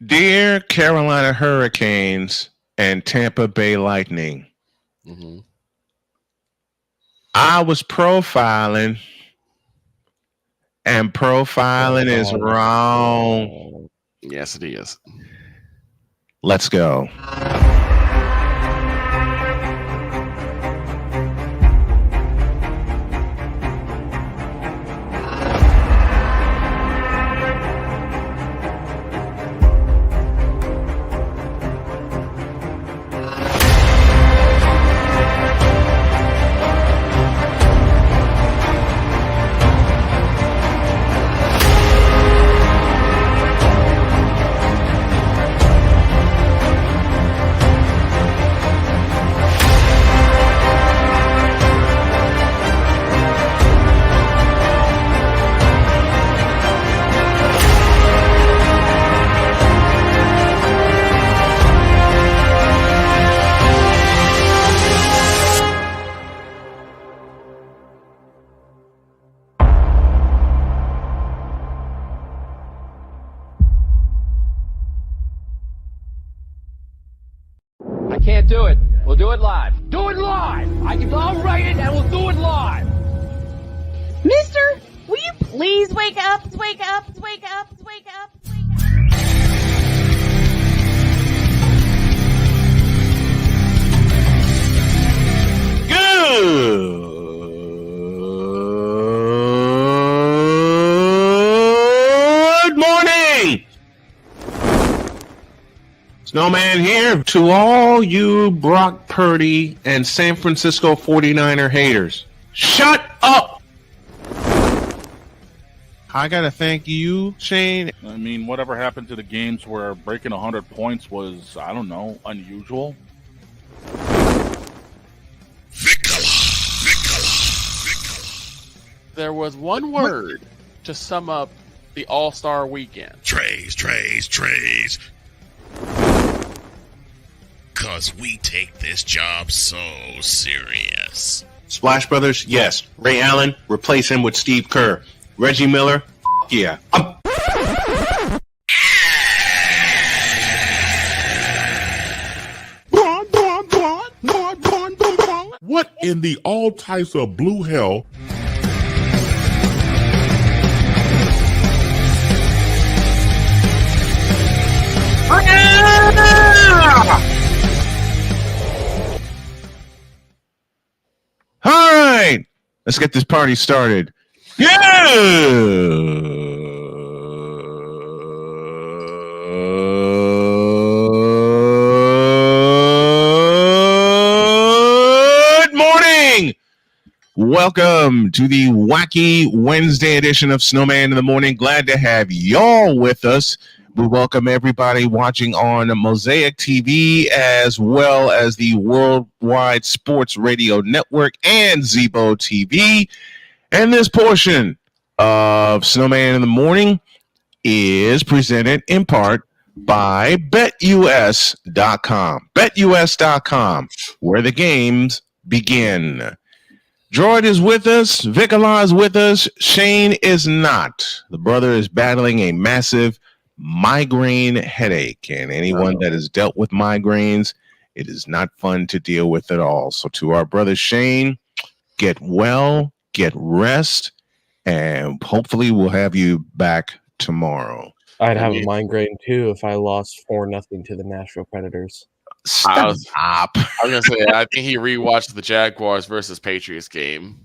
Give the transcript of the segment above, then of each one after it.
Dear Carolina Hurricanes and Tampa Bay Lightning, Mm-hmm. I was profiling, and profiling is wrong. Yes, it is. Let's go. I can't do it. We'll do it live. Do it live! I'll write it and we'll do it live! Mister, will you please wake up, wake up, wake up, wake up, wake up? Good morning! Snowman here to all you Brock Purdy and San Francisco 49er haters. Shut up! I gotta thank you, Shane. I mean, whatever happened to the games where breaking 100 points was, I don't know, unusual? There was one word to sum up the All-Star weekend. Trays. Cause we take this job so serious. Splash Brothers, yes. Ray Allen, replace him with Steve Kerr. Reggie Miller, yeah. What in the all types of blue hell? All right, let's get this party started. Good morning. Welcome to the Wacky Wednesday edition of Snowman in the Morning. Glad to have y'all with us. We welcome everybody watching on Mosaic TV as well as the Worldwide Sports Radio Network and Zebo TV. And this portion of Snowman in the Morning is presented in part by BetUS.com. BetUS.com, where the games begin. Droid is with us. Vicala is with us. Shane is not. The brother is battling a massive migraine headache, and anyone that has dealt with migraines, it is not fun to deal with at all. So to our brother Shane, get well, get rest, and hopefully we'll have you back tomorrow. I'd have a migraine too if I lost 4-0 to the Nashville Predators. I was gonna say, I think he rewatched the Jaguars versus Patriots game.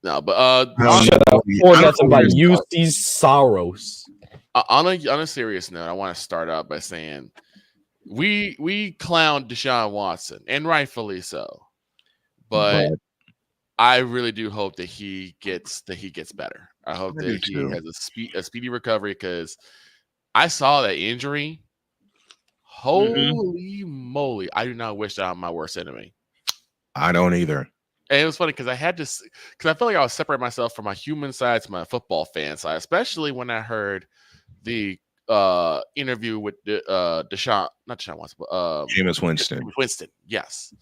No, but shut up. 4-0 by UC Saros. On a serious note, I want to start out by saying we clowned Deshaun Watson, and rightfully so. But I really do hope that he gets better. I hope that he has a speedy recovery, because I saw that injury. Holy moly! I do not wish that on my worst enemy. I don't either. And it was funny because I had to, because I felt like I was separating myself from my human side to my football fan side, especially when I heard the interview with Jameis Winston. Yes.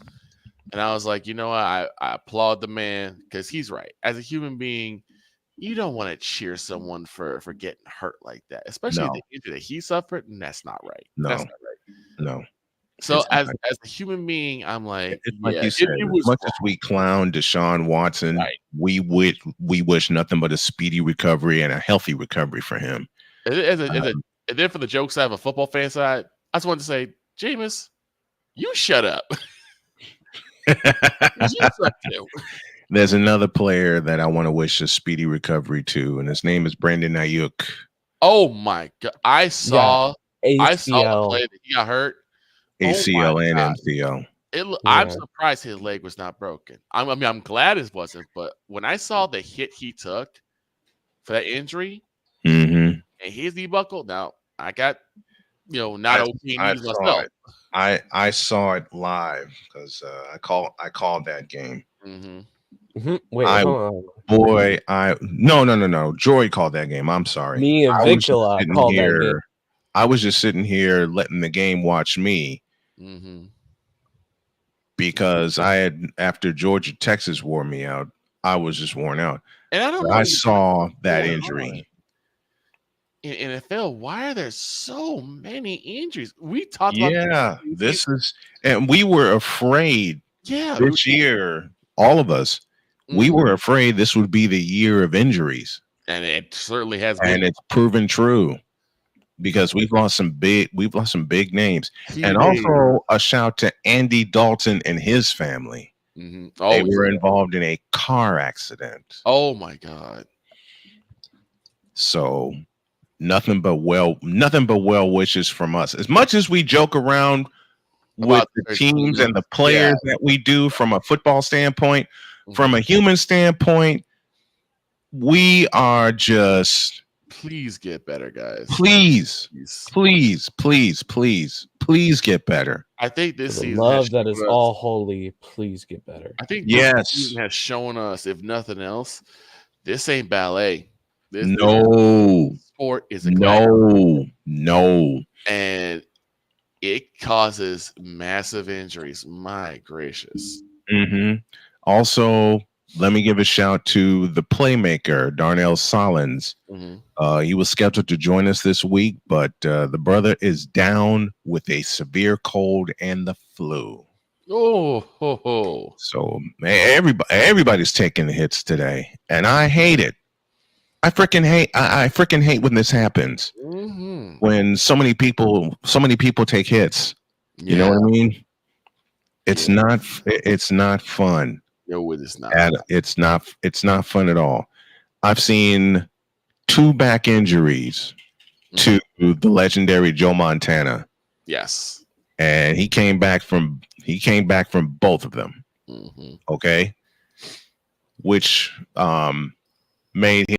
And I was like, you know what? I applaud the man, because he's right. As a human being, you don't want to cheer someone for getting hurt like that, especially No. the injury that he suffered. And that's not right. No. That's not right. No. So It's as not. a human being, I'm like, It's like yeah, you said, it as was much as we clown Deshaun Watson, Right. we wish nothing but a speedy recovery and a healthy recovery for him. and then for the joke side of a football fan side, I just wanted to say, Jameis, you shut up. You suck too. There's another player that I want to wish a speedy recovery to, and his name is Brandon Ayuk. Oh my god! I saw the ACL. play that he got hurt. ACL Oh my and God. MCL. I'm Yeah. surprised his leg was not broken. I'm glad it wasn't, but when I saw the hit he took for that injury Mm-hmm. and his knee buckled, now I got not I okay saw knees myself. it. I saw it live because I called that game. Mm-hmm. Wait, hold on. No. Joy called that game. I'm sorry. Me and I was just Vicula sitting called that here. game. I was just sitting here letting the game watch me Mm-hmm. because after Georgia Texas wore me out, I was just worn out. And I don't know. I saw that going injury. In NFL, why are there so many injuries? We talked about Yeah, and we were afraid this year, all of us, we were afraid this would be the year of injuries. And it certainly has been. And it's proven true because we've lost some big names. And also a shout to Andy Dalton and his family. Mm-hmm. They were involved in a car accident. Oh my God. So nothing but well wishes from us. As much as we joke around with the teams and the players that we do from a football standpoint, from a human standpoint, we are just please get better, guys. Please get better. I think this season love that is all holy. Please get better. I think this season has shown us, if nothing else, this ain't ballet. This sport is a no, and it causes massive injuries. My gracious. Mm-hmm. Also, let me give a shout to the playmaker Darnell Sollins. Mm-hmm. He was scheduled to join us this week, but the brother is down with a severe cold and the flu. So man, everybody's taking the hits today, and I hate it. I freaking hate when this happens. Mm-hmm. When so many people take hits. You know what I mean? It's not fun. No, it is not. And it's not fun at all. I've seen 2 back injuries to the legendary Joe Montana. Yes. And he came back from both of them. Mm-hmm. Okay. Which made him,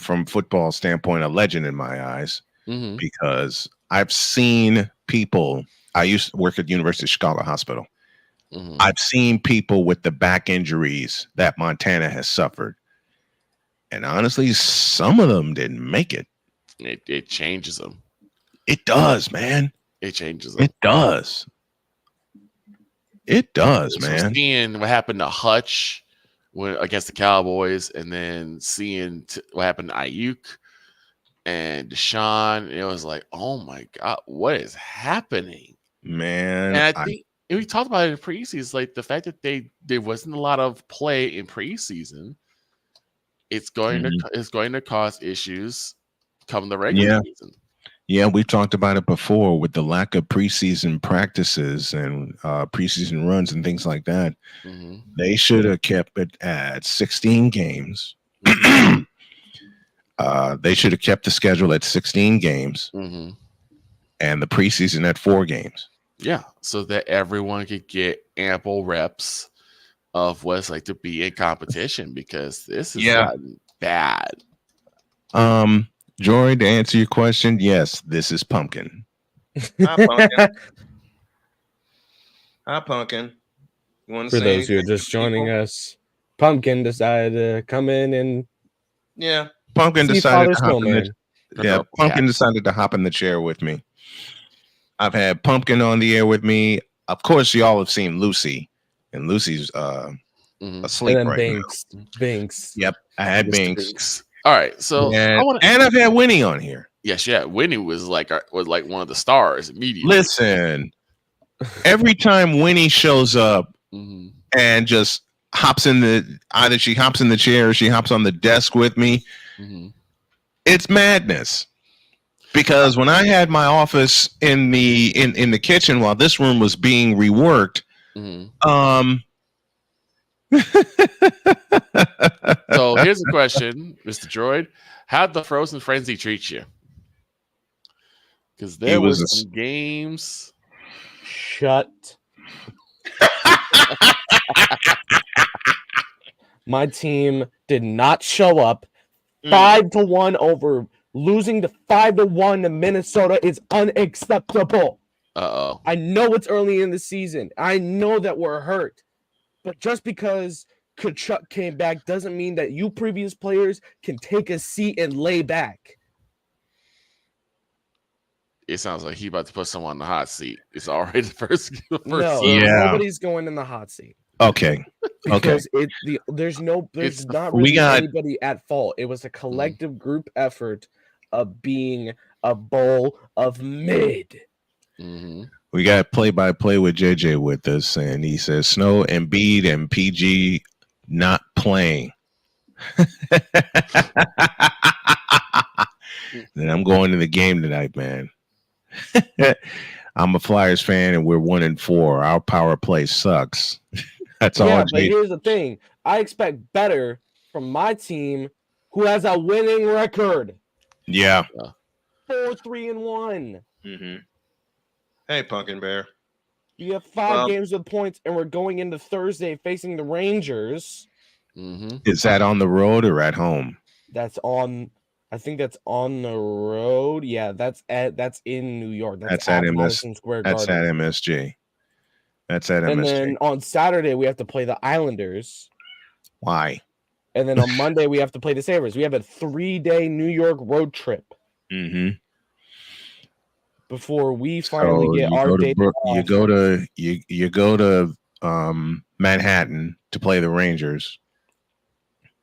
from football standpoint, a legend in my eyes. Mm-hmm. Because I've seen people. I used to work at the University of Chicago Hospital. Mm-hmm. I've seen people with the back injuries that Montana has suffered. And honestly, some of them didn't make it. It changes them. It does, man. It changes them. It does. It does, man. Seeing what happened to Hutch against the Cowboys, and then seeing what happened to Ayuk and Deshaun, it was like, oh my God, what is happening? Man. And I think we talked about it in preseason, like the fact that there wasn't a lot of play in preseason. It's going to cause issues come the regular season. Yeah, we talked about it before with the lack of preseason practices and preseason runs and things like that. Mm-hmm. They should have kept it at 16 games. They should have kept the schedule at 16 games and the preseason at 4 games. Yeah, so that everyone could get ample reps of what it's like to be in competition, because this is gotten bad. Jory, to answer your question, yes, this is Pumpkin. Hi, Pumpkin. Hi, Pumpkin. You want to For say those who are just joining us, Pumpkin decided to come in and Pumpkin decided to hop in Pumpkin decided to hop in the chair with me. I've had Pumpkin on the air with me. Of course, y'all have seen Lucy, and Lucy's asleep and then right Binks. now. Yep, I had Binks. All right, so and I've had Winnie on here. Yes, yeah. Winnie was like one of the stars immediately. Listen, every time Winnie shows up and just hops in either she hops in the chair or she hops on the desk with me, it's madness. Because when I had my office in the kitchen while this room was being reworked, so here's a question, Mr. Droid. How'd the Frozen Frenzy treat you? Because there were some games. Shut. My team did not show up. 5-1 over. Losing to 5-1 to Minnesota is unacceptable. Uh-oh. I know it's early in the season. I know that we're hurt. But just because Kachuk came back doesn't mean that you previous players can take a seat and lay back. It sounds like he about to put someone in the hot seat. It's already the first nobody's going in the hot seat. Okay. Because there's not really anybody at fault. It was a collective group effort of being a bowl of mid. We got play-by-play with JJ with us, and he says Snow, Embiid, and PG not playing. Then I'm going to the game tonight, man. I'm a Flyers fan, and we're 1-4. Our power play sucks. That's all. Yeah, but here's the thing: I expect better from my team, who has a winning record. Yeah, 4-3-1. Hey, Pumpkin Bear. You have 5 games with points, and we're going into Thursday facing the Rangers. Is that on the road or at home? That's on. I think that's on the road. Yeah, that's in New York. That's at Madison Square Garden. That's at MSG. That's at MSG. And then on Saturday we have to play the Islanders. Why? And then on Monday we have to play the Sabres. We have a 3-day New York road trip. Before we finally get our day off. You go to Manhattan to play the Rangers.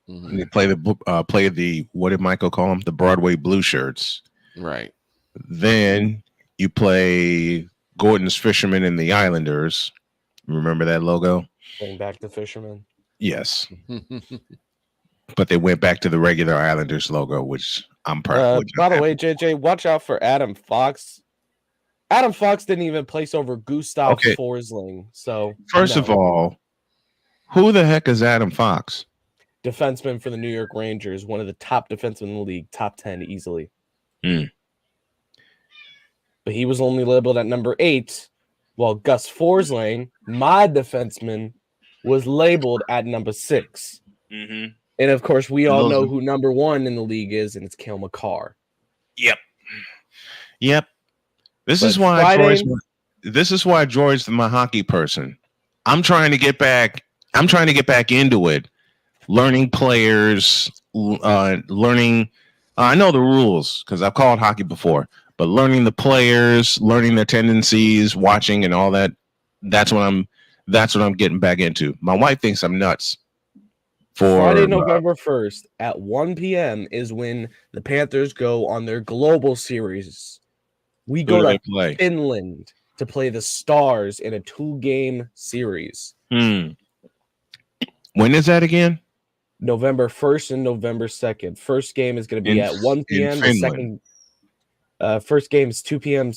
You play the what did Michael call them? The Broadway Blue Shirts. Right. Then you play Gordon's Fishermen and the Islanders. Remember that logo? Going back to Fishermen. Yes. But they went back to the regular Islanders logo, which I'm proud. By the way, JJ, watch out for Adam Fox. Adam Fox didn't even place over Gustav Forsling. So first of all, who the heck is Adam Fox? Defenseman for the New York Rangers, one of the top defensemen in the league, top 10 easily. But he was only labeled at number 8, while Gus Forsling, my defenseman, was labeled at number 6. And of course, we all know who number 1 in the league is, and it's Cale Makar. Yep. This is why George's my hockey person. I'm trying to get back into it. Learning players, learning. I know the rules because I've called hockey before, but learning the players, learning their tendencies, watching, and all that. That's what I'm getting back into. My wife thinks I'm nuts. Friday, November 1st at 1 p.m. is when the Panthers go on their global series. We go to Finland to play the Stars in a 2-game series. When is that again? November 1st and November 2nd. First game is going to be at 1 p.m. The second first game is 2 p.m.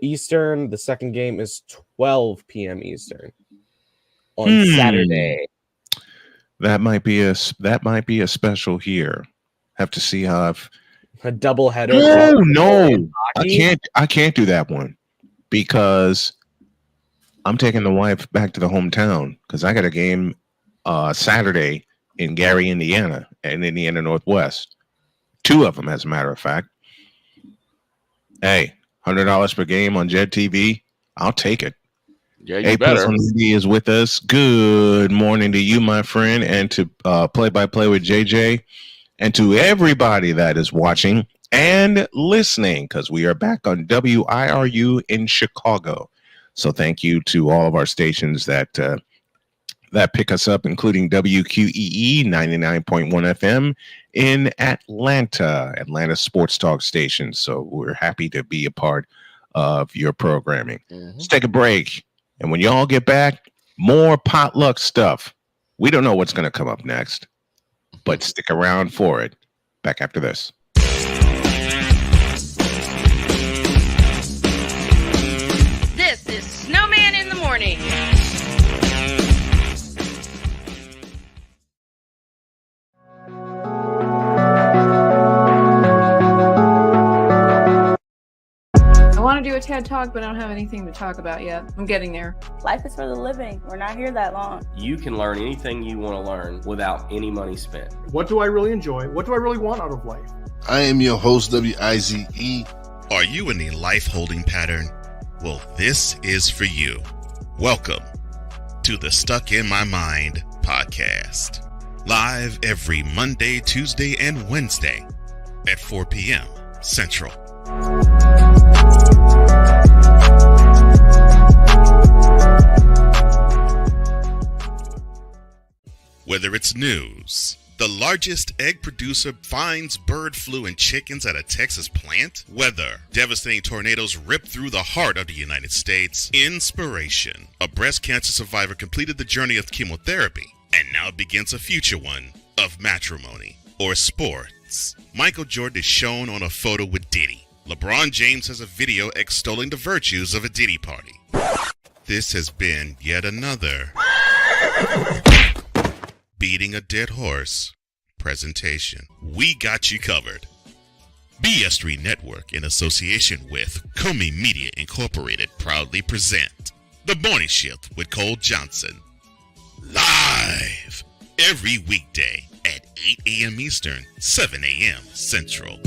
Eastern. The second game is 12 p.m. Eastern on Saturday. That might be a special here. Have to see how a double header. Oh no, I can't do that one because I'm taking the wife back to the hometown because I got a game Saturday in Gary, Indiana, and Indiana Northwest. 2 of them, as a matter of fact. Hey, $100 per game on Jed TV. I'll take it. Yeah, you better. A+ is with us. Good morning to you, my friend, and to play-by-play with JJ, and to everybody that is watching and listening, because we are back on WIRU in Chicago. So thank you to all of our stations that pick us up, including WQEE 99.1 FM in Atlanta Sports Talk Station. So we're happy to be a part of your programming. Let's take a break. And when y'all get back, more potluck stuff. We don't know what's going to come up next, but stick around for it. Back after this. This is Snowman in the Morning. I want to do a TED Talk, but I don't have anything to talk about yet. I'm getting there. Life is for the living. We're not here that long. You can learn anything you want to learn without any money spent. What do I really enjoy? What do I really want out of life? I am your host, WIZE. Are you in a life holding pattern? Well, this is for you. Welcome to the Stuck in My Mind podcast. Live every Monday, Tuesday, and Wednesday at 4 p.m. Central. Whether it's news, the largest egg producer finds bird flu in chickens at a Texas plant, weather, devastating tornadoes rip through the heart of the United States, inspiration, a breast cancer survivor completed the journey of chemotherapy, and now begins a future one of matrimony or sports. Michael Jordan is shown on a photo with Diddy. LeBron James has a video extolling the virtues of a Diddy party. This has been yet another Beating a Dead Horse presentation. We got you covered. BS3 Network, in association with Comey Media Incorporated, proudly present The Morning Shift with Cole Johnson. Live every weekday at 8 a.m. Eastern, 7 a.m. Central.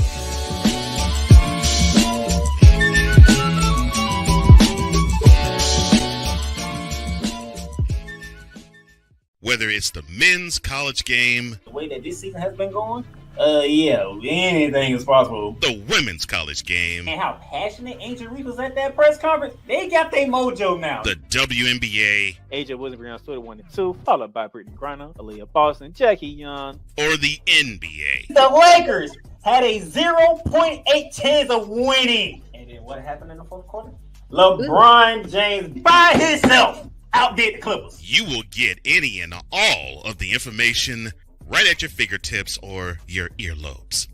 Whether it's the men's college game, the way that this season has been going, yeah, anything is possible. The women's college game, and how passionate Angel Reese was at that press conference, they got their mojo now. The WNBA, AJ Wilson, Brianna Stewart 1 and 2, followed by Brittany Griner, Aaliyah Boston, Jackie Young, or the NBA. The Lakers had a 0.8 chance of winning. And then what happened in the fourth quarter? LeBron James by himself outdid the Clippers. You will get any and all of the information right at your fingertips or your earlobes.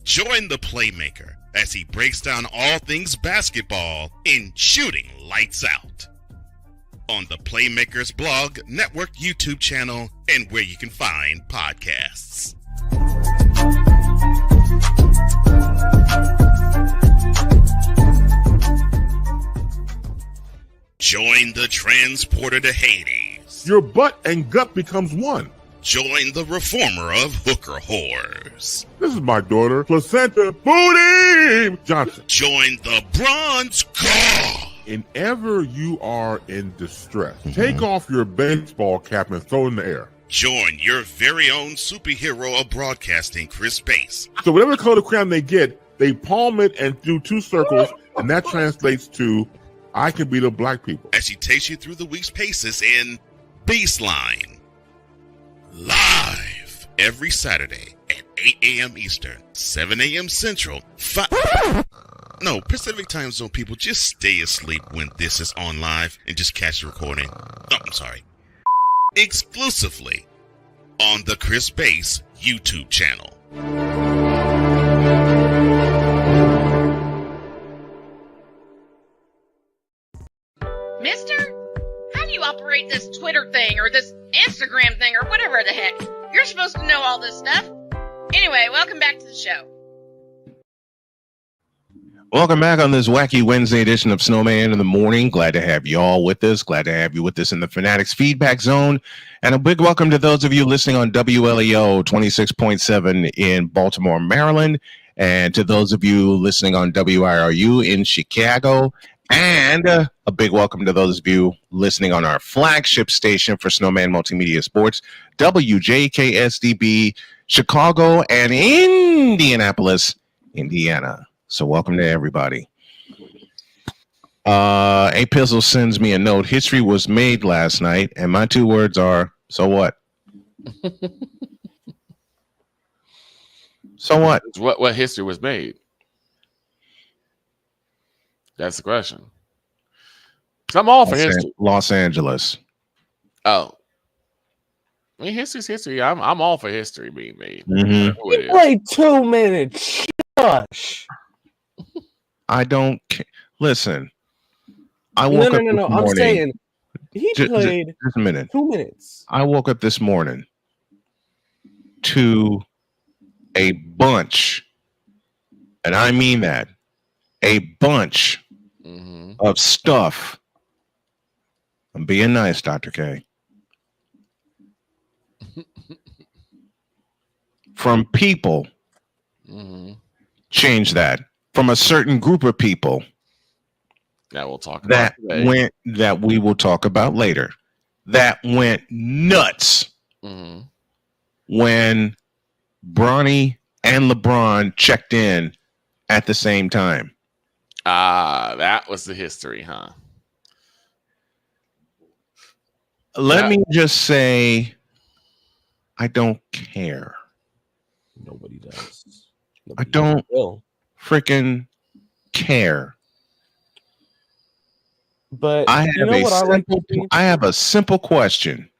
Join the Playmaker as he breaks down all things basketball in Shooting Lights Out on the Playmaker's blog, network, YouTube channel, and where you can find podcasts. Join the transporter to Hades. Your butt and gut becomes one. Join the reformer of hooker whores. This is my daughter, Placenta Booty Johnson. Join the bronze car. Whenever you are in distress, take off your baseball cap and throw it in the air. Join your very own superhero of broadcasting, Chris Bass. So whatever color crayon they get, they palm it and do 2 circles, and that translates to I can beat up black people. As she takes you through the week's paces in Baseline. Live every Saturday at 8 a.m. Eastern, 7 a.m. Central, Pacific Time Zone people, just stay asleep when this is on live and just catch the recording. Oh, I'm sorry. Exclusively on the Chris Bass YouTube channel. Mister, how do you operate this Twitter thing or this Instagram thing or whatever the heck? You're supposed to know all this stuff. Anyway, welcome back to the show. Welcome back on this Wacky Wednesday edition of Snowman in the Morning. Glad to have y'all with us. Glad to have you with us in the Fanatics Feedback Zone. And a big welcome to those of you listening on WLEO 26.7 in Baltimore, Maryland. And to those of you listening on WIRU in Chicago. And a big welcome to those of you listening on our flagship station for Snowman Multimedia Sports, WJKSDB, Chicago and Indianapolis, Indiana. So welcome to everybody. A Pizzle sends me a note. History was made last night, and my 2 words are, so what? So what? It's what history was made. That's the question. So I'm all for history. Los Angeles. Oh, I mean, history's history. I'm all for history being made. Mhm. You played 2 minutes. Shush. I don't listen. I woke up this No. I'm morning. saying he played just a minute. 2 minutes. I woke up this morning to a bunch, and I mean that, a bunch of stuff. I'm being nice, Dr. K. From people. Change that. From a certain group of people. That we'll talk about today. That we will talk about later. That went nuts when Bronny and LeBron checked in at the same time. That was the history, huh? Let me just say, I don't care. Nobody does. I don't freaking care. But I have a simple question.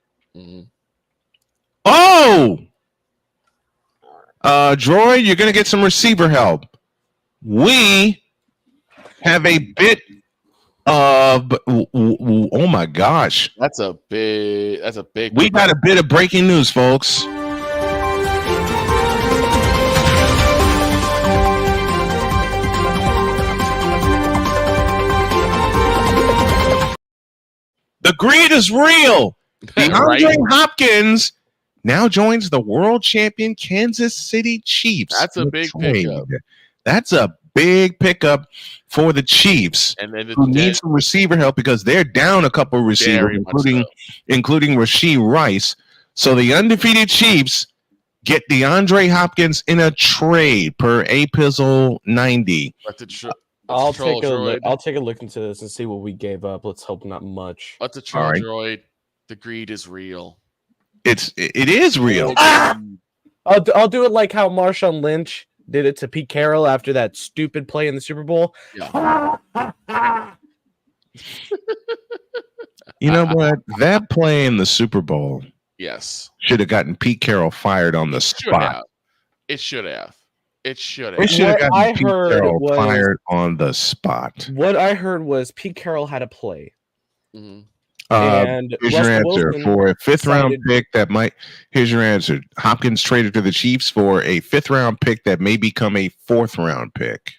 Oh, Droid, you're gonna get some receiver help. We have a bit of oh my gosh. That's a big We got a bit of breaking news, folks. The greed is real. DeAndre Hopkins now joins the world champion Kansas City Chiefs. That's a big pickup. That's a big pickup for the Chiefs, and then who need some receiver help because they're down a couple of receivers, including Rashee Rice. So the undefeated Chiefs get DeAndre Hopkins in a trade per A-Pizzle 90. I'll take a look into this and see what we gave up. Let's hope not much. Let's a troll droid. The greed is real. It is real. I'll do it like how Marshawn Lynch did it to Pete Carroll after that stupid play in the Super Bowl. Yeah. You know what? That play in the Super Bowl, yes, should have gotten Pete Carroll fired on the spot. It should have. It should have gotten Pete Carroll fired on the spot. What I heard was Pete Carroll had a play. And here's your answer for a fifth-round pick that might. Here's your answer. Hopkins traded to the Chiefs for a fifth-round pick that may become a fourth-round pick.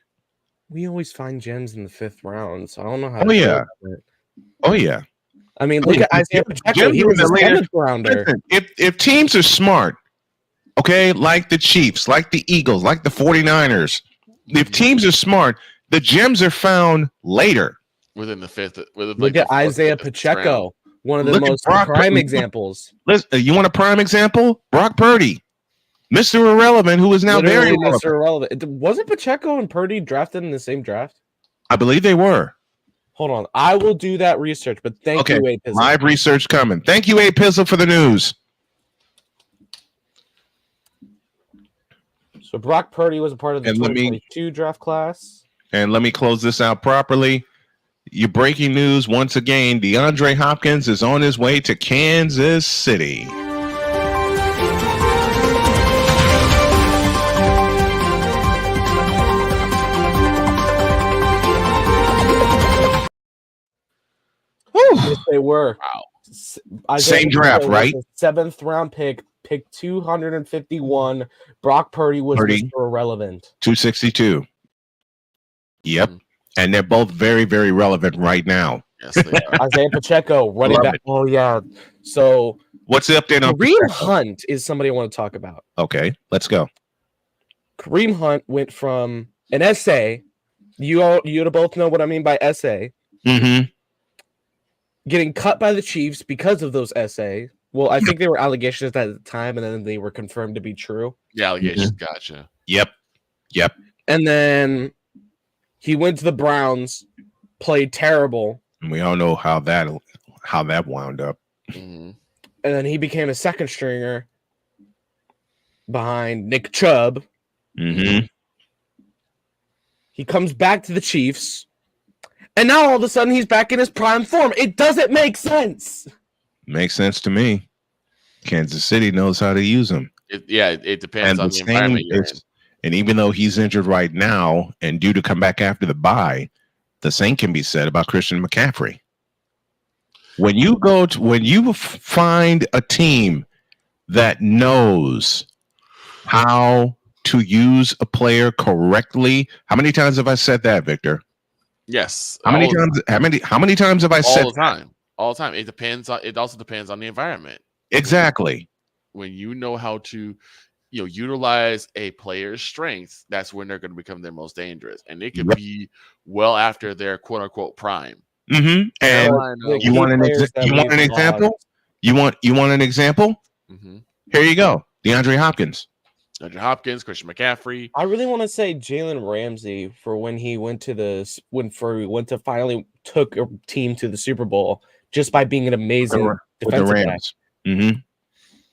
We always find gems in the fifth round, so I don't know how. Oh yeah. I mean, look at Isaiah Pacheco. He was a seventh rounder. Listen, if teams are smart, okay, like the Chiefs, like the Eagles, like the 49ers, if teams are smart, the gems are found later. Within the fifth. Look at Isaiah Pacheco, one of the most prime examples. Listen, you want a prime example? Brock Purdy, Mr. Irrelevant, who is now very Mr. Irrelevant. Wasn't Pacheco and Purdy drafted in the same draft? I believe they were. Hold on. I will do that research, but thank you, A Pizzle. Live research coming. Thank you, A Pizzle, for the news. So Brock Purdy was a part of the 2022 draft class. And let me close this out properly. Your breaking news once again: DeAndre Hopkins is on his way to Kansas City. Yes, they were. Wow. Same draft, right? Seventh round pick 251. Brock Purdy was Mr. Irrelevant. 262. Yep. And they're both very, very relevant right now. Yes, they are. Isaiah Pacheco, running back. Oh, yeah. So, what's the update on Kareem Hunt is somebody I want to talk about. Okay, let's go. Kareem Hunt went from an essay. You both know what I mean by essay. Mm-hmm. Getting cut by the Chiefs because of those essays. Well, I think they were allegations at the time, and then they were confirmed to be true. The allegations, gotcha. Yep. And then he went to the Browns, played terrible. And we all know how that wound up. Mm-hmm. And then he became a second stringer behind Nick Chubb. Mm-hmm. He comes back to the Chiefs, and now all of a sudden he's back in his prime form. It doesn't make sense. Makes sense to me. Kansas City knows how to use him. It depends on the environment you're in. And even though he's injured right now and due to come back after the bye, the same can be said about Christian McCaffrey. When you find a team that knows how to use a player correctly, how many times have I said that, Victor? Yes. How many times have I said all the time? All the time. It also depends on the environment. Exactly. When you know how to utilize a player's strengths, that's when they're going to become their most dangerous. And it could be well after their quote unquote prime. Mm-hmm. And you want an example? You want an example? Mm-hmm. Here you go. DeAndre Hopkins, Christian McCaffrey. I really want to say Jalen Ramsey for when he went to finally took a team to the Super Bowl just by being an amazing defensive back. Mm-hmm.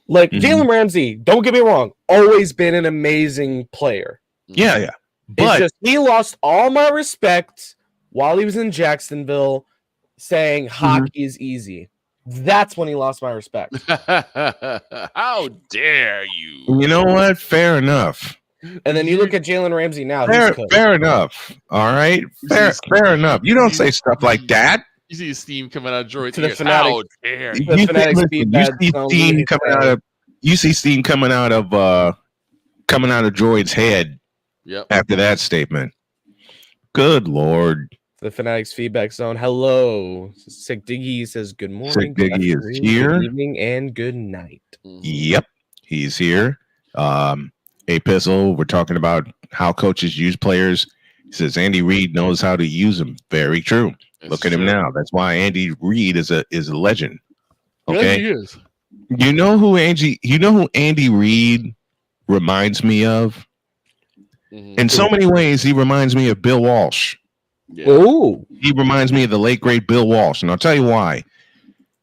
Like Jalen Ramsey, don't get me wrong, always been an amazing player. Yeah. But it's just he lost all my respect while he was in Jacksonville, saying hockey is easy. That's when he lost my respect. How dare you? You know what? Fair enough. And then you look at Jalen Ramsey now. Fair enough. All right. Fair enough. You don't say stuff like that. You see steam coming out of Droid's to the ears. Fanatic, How dare you? You see steam coming out of Droid's head. Yep. After that statement. Good Lord. The Fanatics feedback zone. Hello. Sick Diggy says good morning. Sick Diggy is here. Good evening and good night. Yep. He's here. Epistle, we're talking about how coaches use players. He says Andy Reid knows how to use them. Very true. Look at him now. That's why Andy Reid is a legend. Okay. Yes, he is. You know who Andy Reid reminds me of? In so many ways, he reminds me of Bill Walsh. Yeah. Oh, he reminds me of the late great Bill Walsh, and I'll tell you why.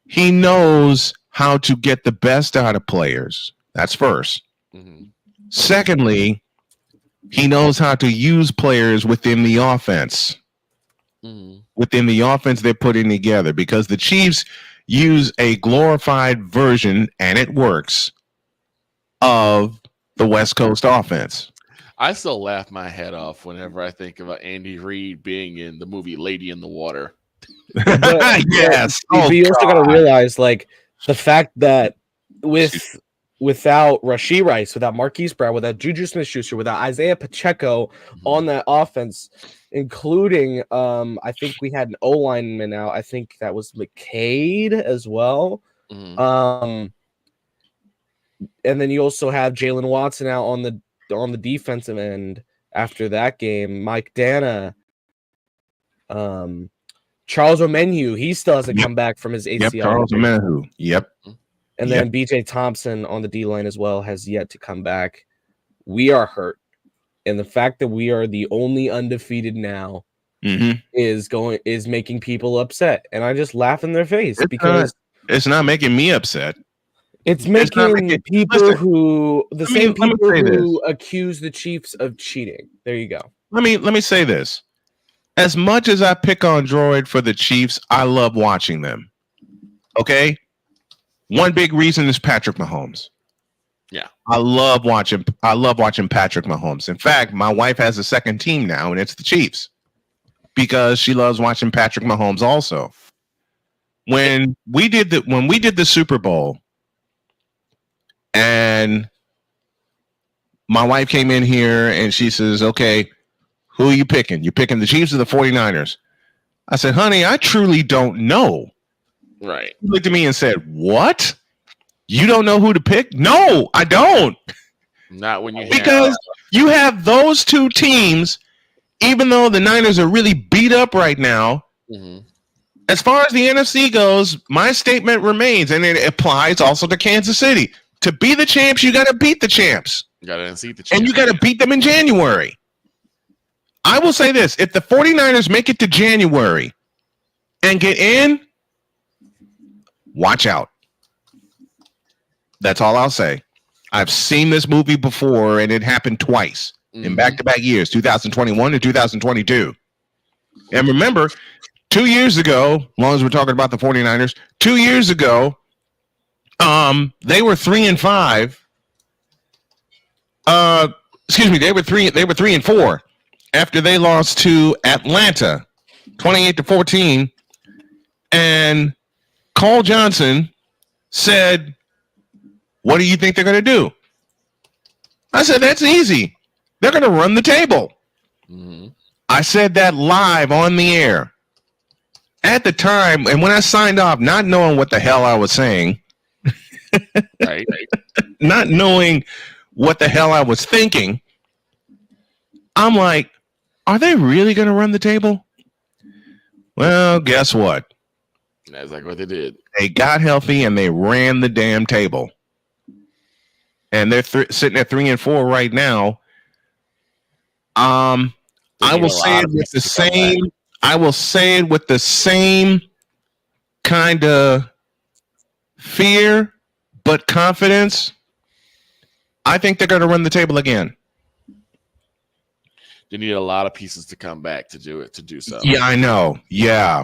He knows how to get the best out of players. That's first. Mm-hmm. Secondly, he knows how to use players within the offense. Mm-hmm. Within the offense they're putting together, because the Chiefs use a glorified version, and it works, of the West Coast offense. I still laugh my head off whenever I think about Andy Reid being in the movie Lady in the Water. Yes. You also got to realize, like, the fact that without Rashee Rice, without Marquise Brown, without Juju Smith-Schuster, without Isaiah Pacheco on that offense, including, I think we had an O-lineman out. I think that was McCade as well. Mm-hmm. And then you also have Jalen Watson out on the defensive end after that game. Mike Dana, Charles Omenihu, he still hasn't come back from his ACL. Yep, Charles Omenihu. Yep. And then BJ Thompson on the D line as well has yet to come back. We are hurt. And the fact that we are the only undefeated now is making people upset. And I just laugh in their face because it's not making me upset. It's making people who accuse the Chiefs of cheating. There you go. Let me say this. As much as I pick on Droid for the Chiefs, I love watching them. Okay? One big reason is Patrick Mahomes. Yeah. I love watching Patrick Mahomes. In fact, my wife has a second team now, and it's the Chiefs, because she loves watching Patrick Mahomes also. When we did the Super Bowl, and my wife came in here and she says, okay, who are you picking? You picking the Chiefs or the 49ers? I said, honey, I truly don't know. Right. She looked at me and said, what? You don't know who to pick? No, I don't. Not when you because you have those two teams, even though the Niners are really beat up right now. Mm-hmm. As far as the NFC goes, my statement remains, and it applies also to Kansas City. To be the champs, you got to beat the champs. You got to unseat the champs. And you got to beat them in January. I will say this. If the 49ers make it to January and get in, watch out. That's all I'll say. I've seen this movie before, and it happened twice. in back-to-back years, 2021 and 2022. And remember, 2 years ago, as long as we're talking about the 49ers, 2 years ago, they were 3-5. They were 3-4 after they lost to Atlanta 28-14. And Carl Johnson said, "What do you think they're going to do?" I said, "That's easy. They're going to run the table." I said that live on the air at the time. And when I signed off, not knowing what the hell I was saying, right, not knowing what the hell I was thinking, I'm like, are they really going to run the table? Well, guess what? That's like what they did. They got healthy and they ran the damn table. And they're sitting at 3-4 right now. I will say it with the same. I will say it with the same kind of fear, but confidence. I think they're going to run the table again. They need a lot of pieces to come back to do so. Yeah, I know. Yeah.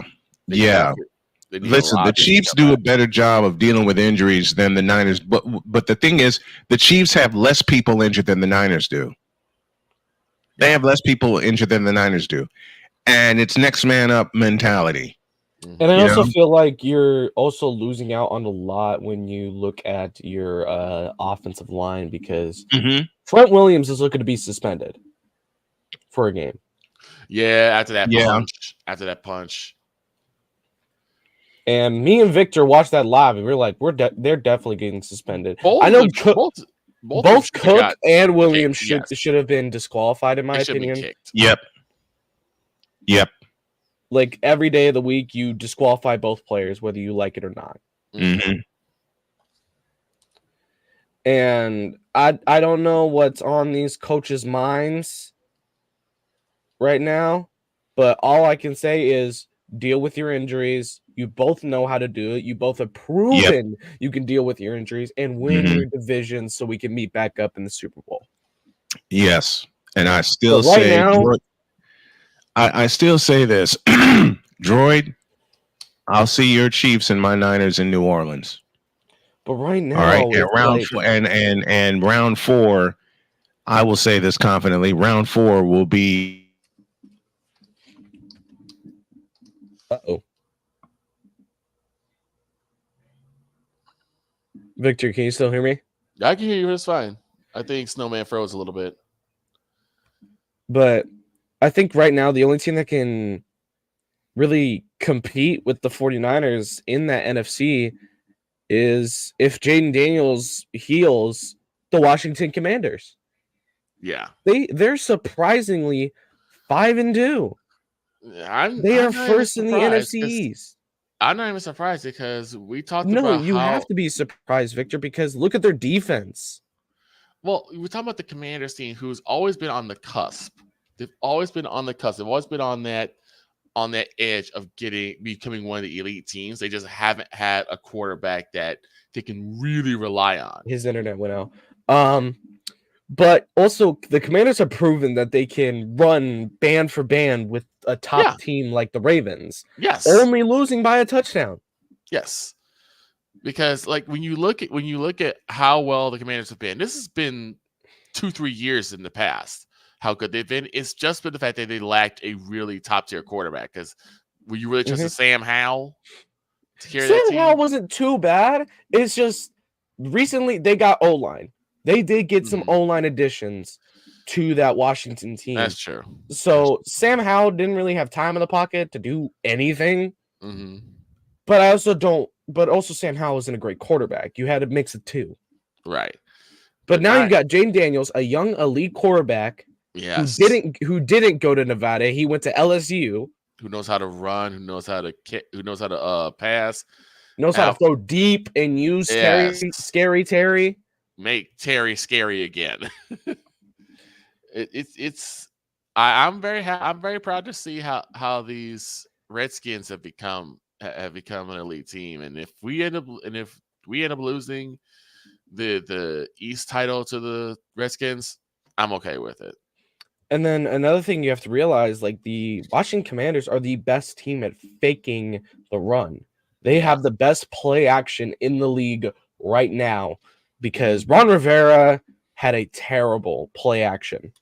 Listen, the Chiefs do a better job of dealing with injuries than the Niners. But the thing is, the Chiefs have less people injured than the Niners do. They have less people injured than the Niners do. And it's next man up mentality. And I also feel like you're also losing out on a lot when you look at your offensive line because Trent Williams is looking to be suspended for a game. Yeah, after that punch. And me and Victor watched that live, and we were like, they're definitely getting suspended. I know both Cook and Williams should have been disqualified, in my opinion. Yep. Like every day of the week, you disqualify both players, whether you like it or not. And I don't know what's on these coaches' minds right now, but all I can say is deal with your injuries. You both know how to do it. You both have proven you can deal with your injuries and win your division so we can meet back up in the Super Bowl. Yes. And I still say, I still say this, Droid, I'll see your Chiefs and my Niners in New Orleans. But right now, all right, and round 4, I will say this confidently, round 4 will be. Victor, can you still hear me? I can hear you. It's fine. I think Snowman froze a little bit. But I think right now the only team that can really compete with the 49ers in that NFC is if Jaden Daniels heals, the Washington Commanders. Yeah. They're surprisingly 5-2. They are first in the NFC East. I'm not even surprised because we talked about No, you have to be surprised, Victor, because look at their defense. Well, we're talking about the Commanders team who's always been on the cusp. They've always been on the cusp. They've always been on that edge of becoming one of the elite teams. They just haven't had a quarterback that they can really rely on. His internet went out. But also the Commanders have proven that they can run band for band with a top team like the Ravens. Yes. Only losing by a touchdown. Yes. Because like when you look at how well the Commanders have been, this has been 2-3 years in the past. How good they've been. It's just been the fact that they lacked a really top tier quarterback. Because were you really trusting Sam Howell to carry that team? Sam Howell wasn't too bad. It's just recently they got O-line. They did get some O-line additions to that Washington team. That's true. So Sam Howell didn't really have time in the pocket to do anything. But also Sam Howell isn't a great quarterback. You had a mix of two. Right. But now you got Jaden Daniels, a young elite quarterback who didn't go to Nevada. He went to LSU. Who knows how to run, who knows how to pass. Knows how to throw deep and use scary Terry. Make Terry scary again. I'm very proud to see how these Redskins have become an elite team, and if we end up losing the East title to the Redskins, I'm okay with it. And then another thing you have to realize, like the Washington Commanders are the best team at faking the run. They have the best play action in the league right now because Ron Rivera had a terrible play action.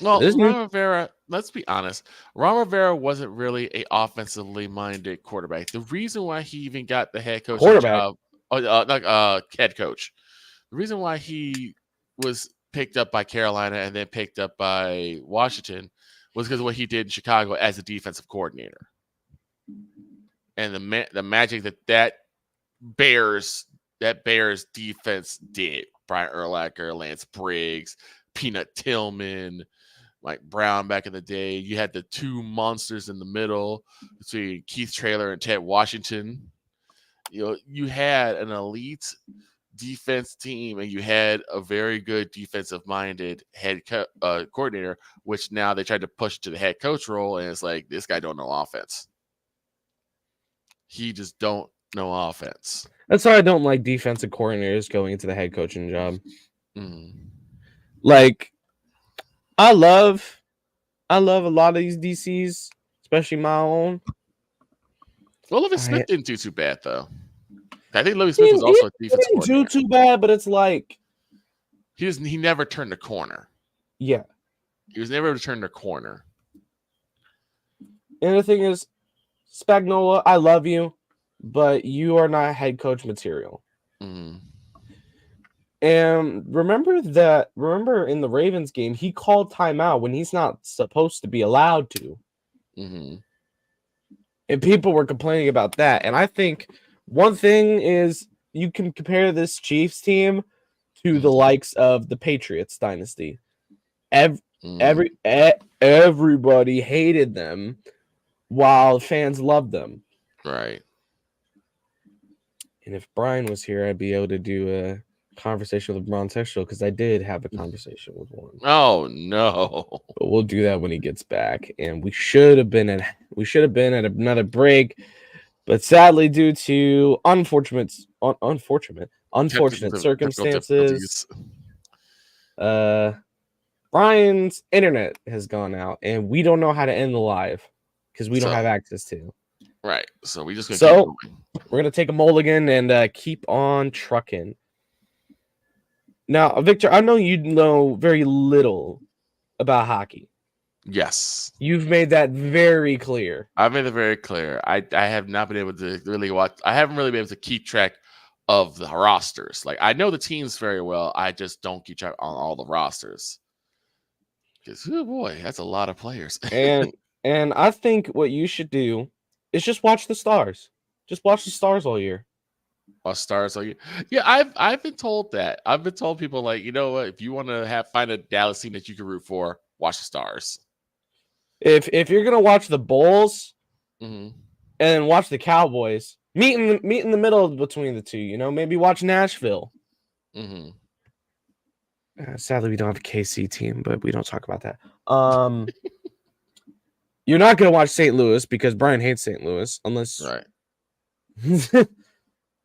Well, Ron Rivera, let's be honest. Ron Rivera wasn't really a offensively minded quarterback. The reason why he even got the head coach job, head coach, the reason why he was picked up by Carolina and then picked up by Washington was because of what he did in Chicago as a defensive coordinator. And the magic that Bears defense did. Brian Urlacher, Lance Briggs, Peanut Tillman, Mike Brown back in the day. You had the two monsters in the middle between Keith Traylor and Ted Washington. You had an elite defense team, and you had a very good defensive-minded head coordinator, which now they tried to push to the head coach role, and it's like, this guy don't know offense. He just don't know offense. That's why I don't like defensive coordinators going into the head coaching job. Like, I love a lot of these DCs, especially my own. Well, Lovie Smith didn't do too bad, though. I think Lovie Smith was also a defensive coordinator. Didn't do too bad, but it's like he never turned the corner. Yeah, he was never able to turn the corner. And the thing is, Spagnuolo, I love you, but you are not head coach material. And remember in the Ravens game, he called timeout when he's not supposed to be allowed to. And people were complaining about that. And I think one thing is you can compare this Chiefs team to the likes of the Patriots dynasty. Everybody hated them while fans loved them. Right. And if Brian was here, I'd be able to do a conversation with LeBron Textual because I did have a conversation with one. Oh no! But we'll do that when he gets back. And we should have been at another break, but sadly, due to unfortunate circumstances, Brian's internet has gone out, and we don't know how to end the live because we don't have access to. Right. So we just gonna keep going. We're gonna take a mulligan and keep on trucking. Now, Victor, I know you know very little about hockey. Yes. You've made that very clear. I've made it very clear. I have not been able to really watch. I haven't really been able to keep track of the rosters. Like, I know the teams very well. I just don't keep track on all the rosters. Because, oh boy, that's a lot of players. and I think what you should do is just watch the Stars. Just watch the Stars all year. Stars all year. Yeah, I've been told that. I've been told people, like, you know what, if you want to find a Dallas team that you can root for, watch the Stars. If you're gonna watch the Bulls and then watch the Cowboys, meet in the middle between the two. You know, maybe watch Nashville. Sadly, we don't have a KC team, but we don't talk about that. You're not gonna watch St. Louis because Brian hates St. Louis, unless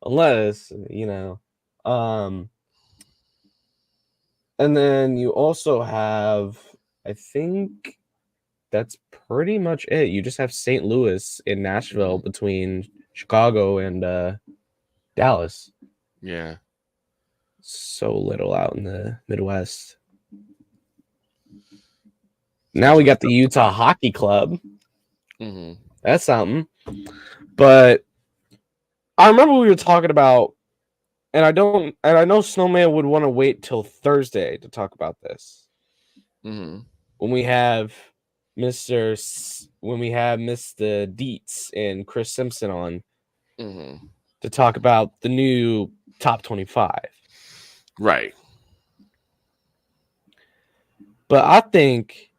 unless you know. And then you also have, I think that's pretty much it. You just have St. Louis and Nashville between Chicago and Dallas. Yeah. So little out in the Midwest. Now we got the Utah Hockey Club. That's something. But I remember we were talking about, and I know Snowman would want to wait till Thursday to talk about this. When we have Mr. Dietz and Chris Simpson on to talk about the new top 25. Right. But I think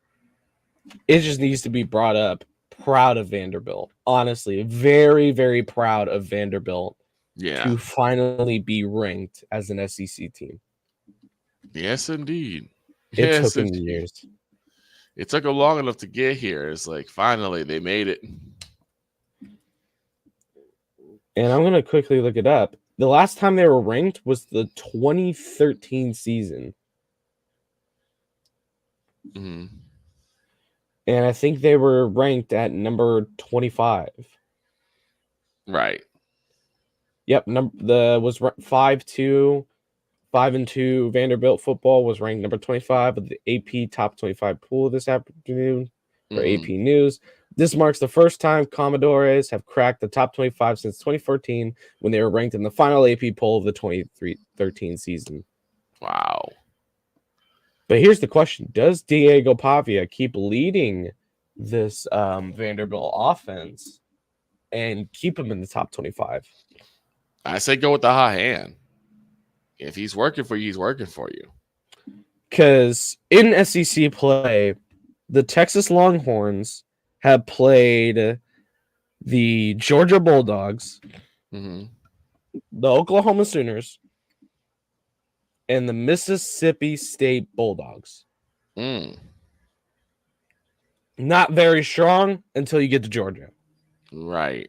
it just needs to be brought up. Proud of Vanderbilt. Honestly, very, very proud of Vanderbilt to finally be ranked as an SEC team. Yes, indeed. It took them years. It took them long enough to get here. It's like, finally, they made it. And I'm going to quickly look it up. The last time they were ranked was the 2013 season. And I think they were ranked at number 25. Right. Yep, 5-2 Vanderbilt football was ranked number 25 of the AP top 25 pool this afternoon for AP News. This marks the first time Commodores have cracked the top 25 since 2014 when they were ranked in the final AP poll of the 2013 season. Wow. But here's the question. Does Diego Pavia keep leading this Vanderbilt offense and keep him in the top 25? I say go with the hot hand. If he's working for you, he's working for you. Because in SEC play, the Texas Longhorns have played the Georgia Bulldogs, the Oklahoma Sooners, and the Mississippi State Bulldogs. Not very strong until you get to Georgia. Right.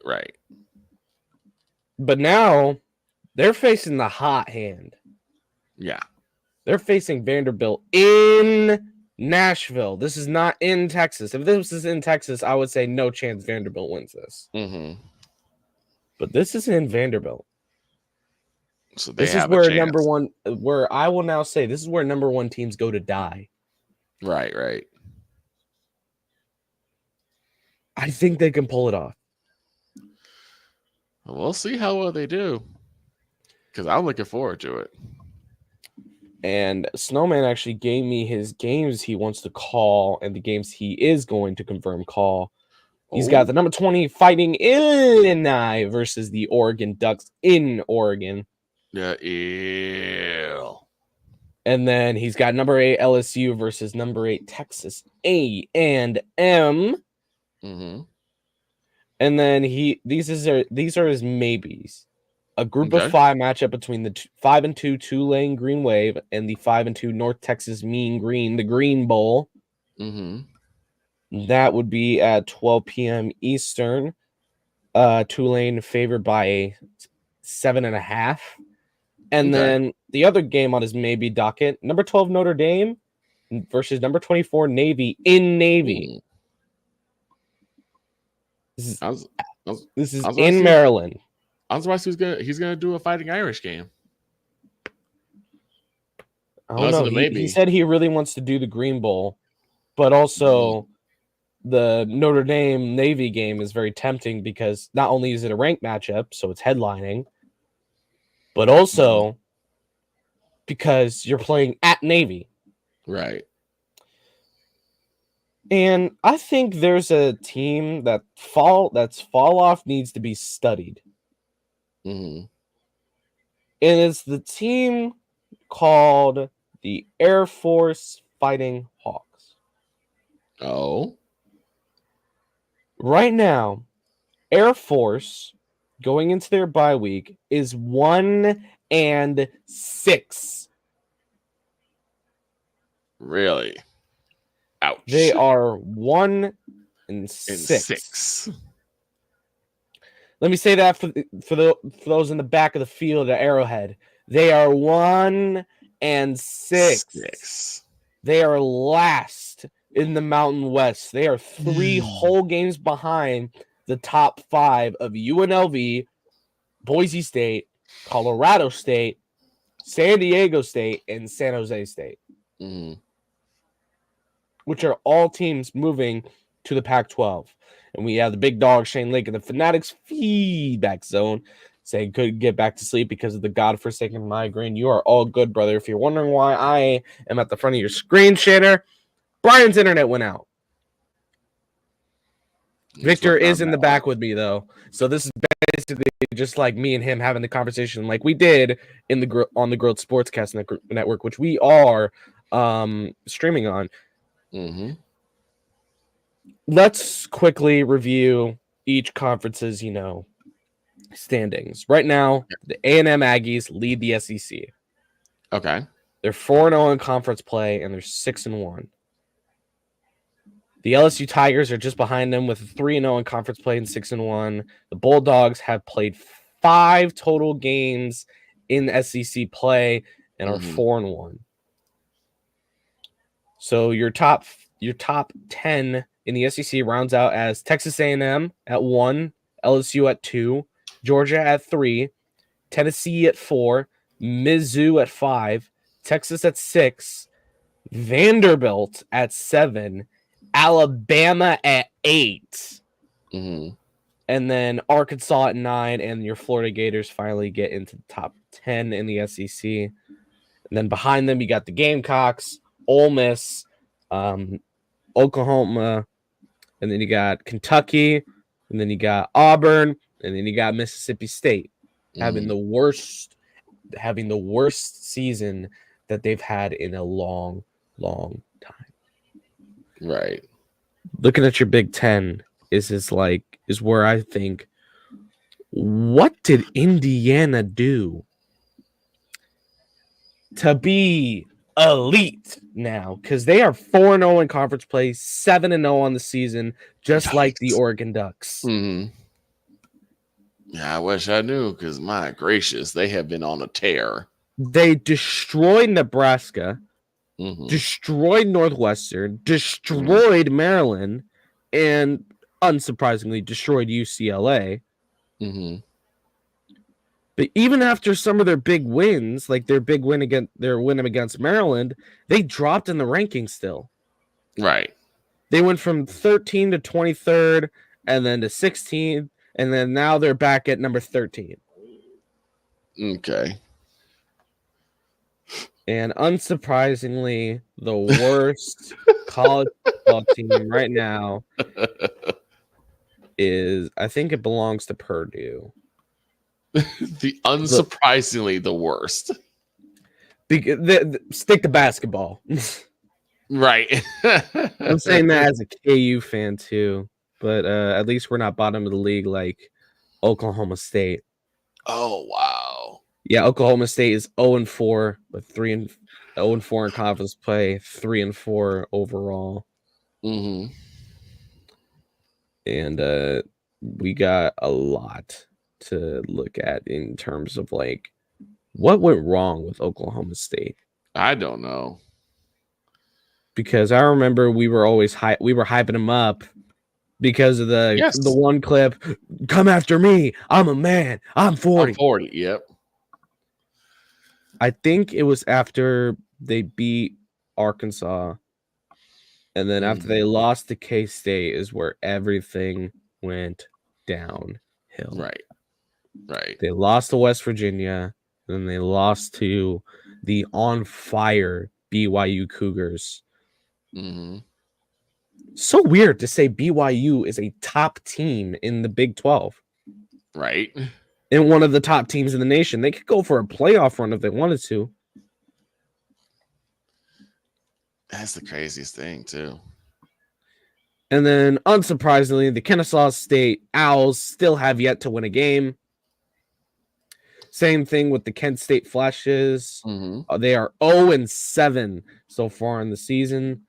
But now they're facing the hot hand. Yeah. They're facing Vanderbilt in Nashville. This is not in Texas. If this is in Texas, I would say no chance Vanderbilt wins this. But this is in Vanderbilt. So this is where number one, where I will now say this is where number one teams go to die. Right. I think they can pull it off. We'll see how well they do. Because I'm looking forward to it. And Snowman actually gave me his games he wants to call and the games he is going to confirm call. He's got the number 20 Fighting Illini versus the Oregon Ducks in Oregon. Yeah, ew. And then he's got number 8 LSU versus number 8 Texas A&M. And then these are his maybes. A group of 5 matchup between the 5-2 Tulane Green Wave and the 5-2 North Texas Mean Green, the Green Bowl. That would be at 12 p.m. Eastern. Tulane favored by 7.5. And then the other game on his maybe docket, number 12 Notre Dame versus number 24 Navy in Navy. This is in Maryland. I was surprised he's gonna do a Fighting Irish game. I don't know. He said he really wants to do the Green Bowl, but also the Notre Dame Navy game is very tempting because not only is it a ranked matchup, so it's headlining, but also because you're playing at Navy. Right. And I think there's a team that's fall off needs to be studied. And it's the team called the Air Force Fighting Hawks. Right now, Air Force going into their bye week is 1-6. Really? Ouch. They are 1-6. Let me say that for those in the back of the field at Arrowhead. They are 1-6. They are last in the Mountain West. They are 3 whole games behind the top 5 of UNLV, Boise State, Colorado State, San Diego State, and San Jose State. Which are all teams moving to the Pac-12. And we have the big dog, Shane Lake, in the Fanatics feedback zone saying couldn't get back to sleep because of the godforsaken migraine. You are all good, brother. If you're wondering why I am at the front of your screen shader, Brian's internet went out. Victor is in the back with me, though. So this is basically just like me and him having the conversation like we did on the Grilled Sportscast Network, which we are streaming on. Let's quickly review each conference's, standings. Right now, the A&M Aggies lead the SEC. Okay. They're 4-0 in conference play, and they're 6-1. The LSU Tigers are just behind them with 3-0 in conference play and 6-1. The Bulldogs have played 5 total games in SEC play and are 4-1. So your top 10 in the SEC rounds out as Texas A&M at 1, LSU at 2, Georgia at 3, Tennessee at 4, Mizzou at 5, Texas at 6, Vanderbilt at 7, Alabama at 8, Mm-hmm. and then Arkansas at 9, and your Florida Gators finally get into the top 10 in the SEC. And then behind them, you got the Gamecocks, Ole Miss, Oklahoma, and then you got Kentucky, and then you got Auburn, and then you got Mississippi State having the worst season that they've had in a long time. Right. Looking at your Big Ten is where I think, what did Indiana do to be elite now? Because they are 4-0 in conference play, 7-0 on the season, just like the Oregon Ducks. Mm-hmm. Yeah, I wish I knew, because my gracious, they have been on a tear. They destroyed Nebraska, Mm-hmm. destroyed Northwestern, destroyed Maryland, and unsurprisingly destroyed UCLA. Mm-hmm. But even after some of their big wins, like their win against Maryland, they dropped in the rankings still. Right. They went from 13 to 23rd, and then to 16th, and then now they're back at number 13. Okay. And unsurprisingly, the worst college football team right now is, I think it belongs to Purdue. Unsurprisingly, the worst. Stick to basketball. Right. I'm saying that as a KU fan too, but at least we're not bottom of the league like Oklahoma State. Oh wow. Yeah, Oklahoma State is 0-4, but 0-4 in conference play, 3-4 overall. Mm-hmm. And we got a lot to look at in terms of like what went wrong with Oklahoma State. I don't know. Because I remember we were hyping them up because of the one clip, "Come after me, I'm a man, I'm 40." I'm 40, yep. I think it was after they beat Arkansas, and then after they lost to K-State is where everything went downhill. Right. They lost to West Virginia, and then they lost to the on fire BYU Cougars. Mm-hmm. So weird to say BYU is a top team in the Big 12. Right. And one of the top teams in the nation. They could go for a playoff run if they wanted to. That's the craziest thing, too. And then, unsurprisingly, the Kennesaw State Owls still have yet to win a game. Same thing with the Kent State Flashes. Mm-hmm. They are 0-7 so far in the season.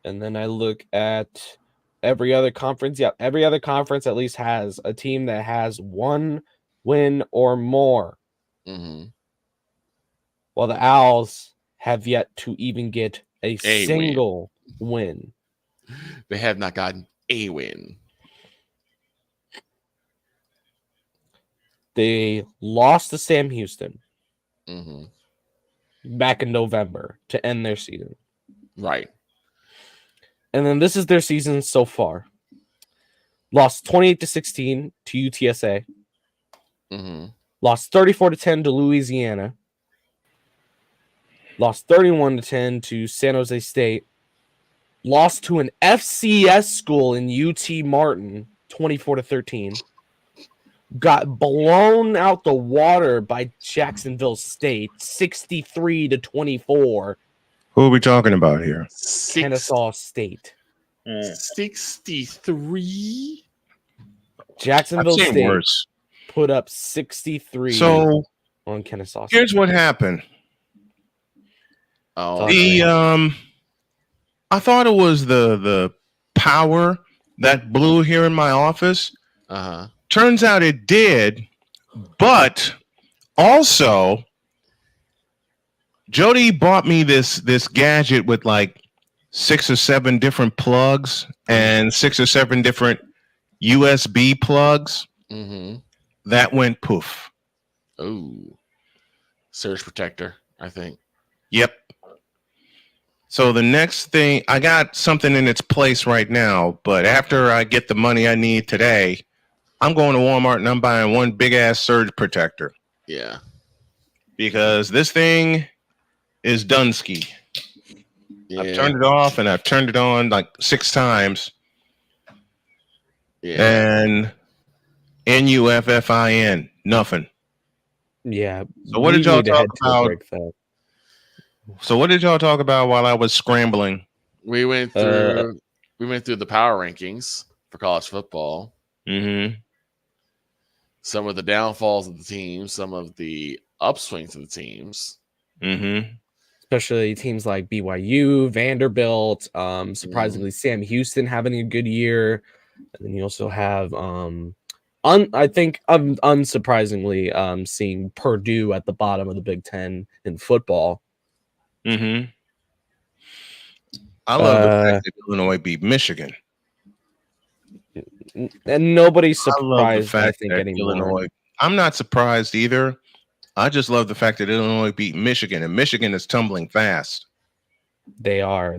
And then I look at every other conference. Yeah, every other conference at least has a team that has one win or more. Mm-hmm. While the Owls have yet to even get a single win. They have not gotten a win. They lost to Sam Houston Mm-hmm. back in November to end their season. Right. And then this is their season so far. Lost 28-16 to UTSA. Mm-hmm. Lost 34-10 to Louisiana. Lost 31-10 to San Jose State. Lost to an FCS school in UT Martin, 24-13. Got blown out the water by Jacksonville State, 63-24. Who are we talking about here? Kennesaw State. 63. Jacksonville State worse. Put up 63 so on Kennesaw State. Here's what happened. Oh, I thought it was the power that blew here in my office. Uh-huh. Turns out it did, but also Jody bought me this gadget with like 6 or 7 different plugs and 6 or 7 different USB plugs. Mm-hmm. That went poof. Oh, surge protector, I think. Yep. So the next thing, I got something in its place right now, but after I get the money I need today, I'm going to Walmart and I'm buying one big ass surge protector. Yeah. Because this thing is Dunsky. Yeah. I've turned it off and I've turned it on like 6 times. Yeah. And NUFFIN, nothing. Yeah. So what did y'all talk about? So what did y'all talk about while I was scrambling? We went through the power rankings for college football. Mm-hmm. Some of the downfalls of the teams, some of the upswings of the teams. Mm-hmm. Especially teams like BYU, Vanderbilt, surprisingly Sam Houston having a good year. And then you also have I think unsurprisingly seeing Purdue at the bottom of the Big Ten in football. Mm-hmm. I love the fact that Illinois beat Michigan. And nobody's surprised, I love the fact think, that anymore. Illinois. I'm not surprised either. I just love the fact that Illinois beat Michigan, and Michigan is tumbling fast. They are.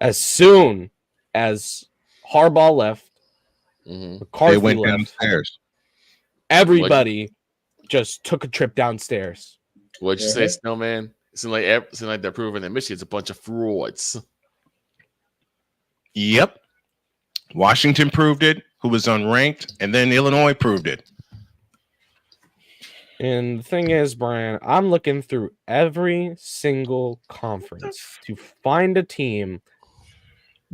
As soon as Harbaugh left, McCarthy They went left, downstairs. everybody just took a trip downstairs. What'd you say, Snowman? It seems like they're proving that Michigan's a bunch of frauds. Yep. Washington proved it, who was unranked, and then Illinois proved it. And the thing is, Brian, I'm looking through every single conference to find a team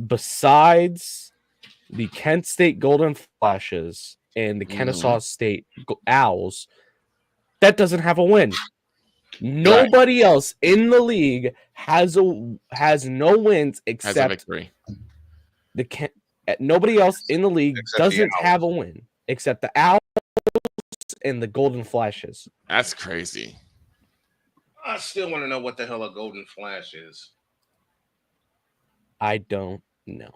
besides the Kent State Golden Flashes and the Kennesaw State Owls that doesn't have a win. Nobody else in the league has no wins except has a victory. Nobody else in the league doesn't have a win except the Owls and the Golden Flashes. That's crazy. I still want to know what the hell a Golden Flash is. I don't know.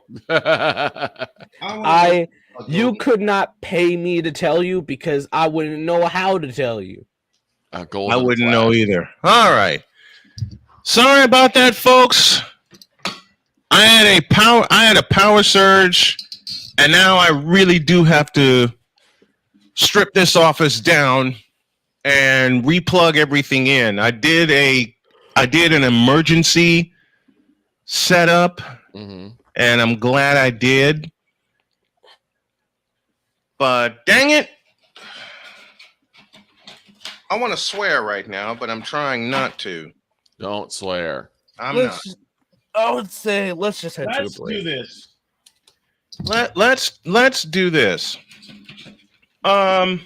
I you could not pay me to tell you because I wouldn't know how to tell you. I wouldn't know either. All right. Sorry about that, folks. I had a power surge, and now I really do have to strip this office down and replug everything in. I did an emergency setup, and I'm glad I did. But dang it, I want to swear right now, but I'm trying not to. Don't swear. I'm not. I would say let's just head to a Let's break. do this. Let's do this. As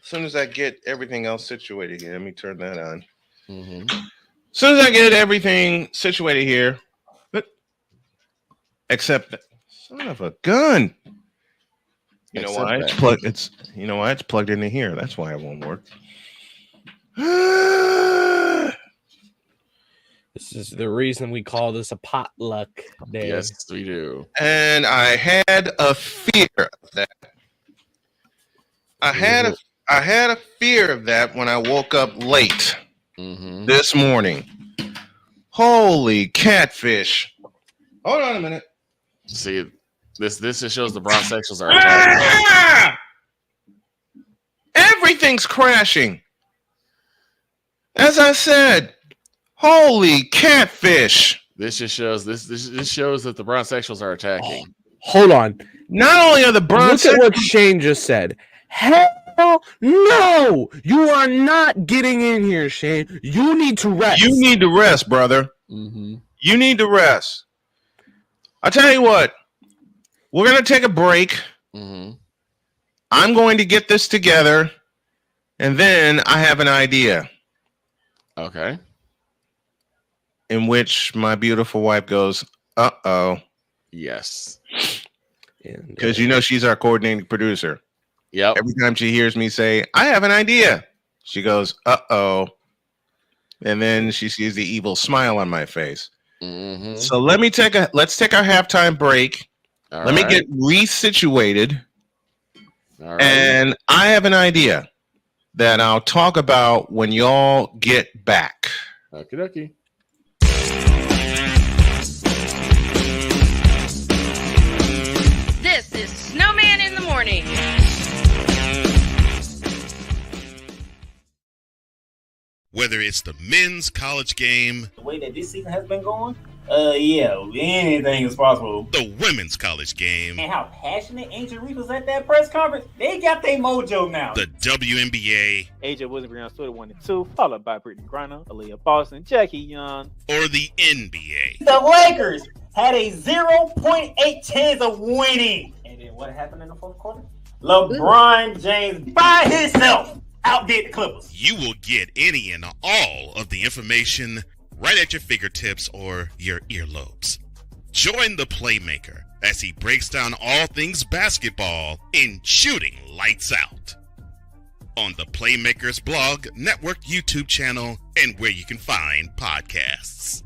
soon as I get everything else situated here, let me turn that on. As soon as I get everything situated here, except son of a gun. You know why it's plugged? You know why it's plugged into here. That's why it won't work. This is the reason we call this a potluck day. Yes, we do. And I had a fear of that. I had a fear of that when I woke up late this morning. Holy catfish! Hold on a minute. See, this just shows the bronzosexuals are attacking. Everything's crashing. As I said, holy catfish! This just shows this shows that the bronzosexuals are attacking. Hold on. Not only are the bronzosexuals. Look at what Shane just said. Hell no! You are not getting in here, Shane. You need to rest. You need to rest, brother. You need to rest. I'll tell you what. We're going to take a break. I'm going to get this together. And then I have an idea. Okay. In which my beautiful wife goes, uh-oh. Yes. Because you know she's our coordinating producer. Yep. Every time she hears me say, I have an idea, she goes, uh-oh. And then she sees the evil smile on my face. Mm-hmm. So let's take our halftime break. Let me get resituated. And I have an idea that I'll talk about when y'all get back. Okie dokie. This is Snowman in the Morning. Whether it's the men's college game, The way that this season has been going, yeah, anything is possible. the women's college game, And how passionate Angel Reese was at that press conference, they got their mojo now. the WNBA, AJ Wilson, Brianna Stewart, 1 and 2, followed by Brittany Griner, Aaliyah Boston, Jackie Young, or the NBA. The Lakers had a 0.8 chance of winning. And then what happened in the fourth quarter? LeBron James by himself outdid the Clippers. You will get any and all of the information right at your fingertips or your earlobes. Join the Playmaker as he breaks down all things basketball in Shooting Lights Out on the Playmaker's blog, network, YouTube channel, and where you can find podcasts.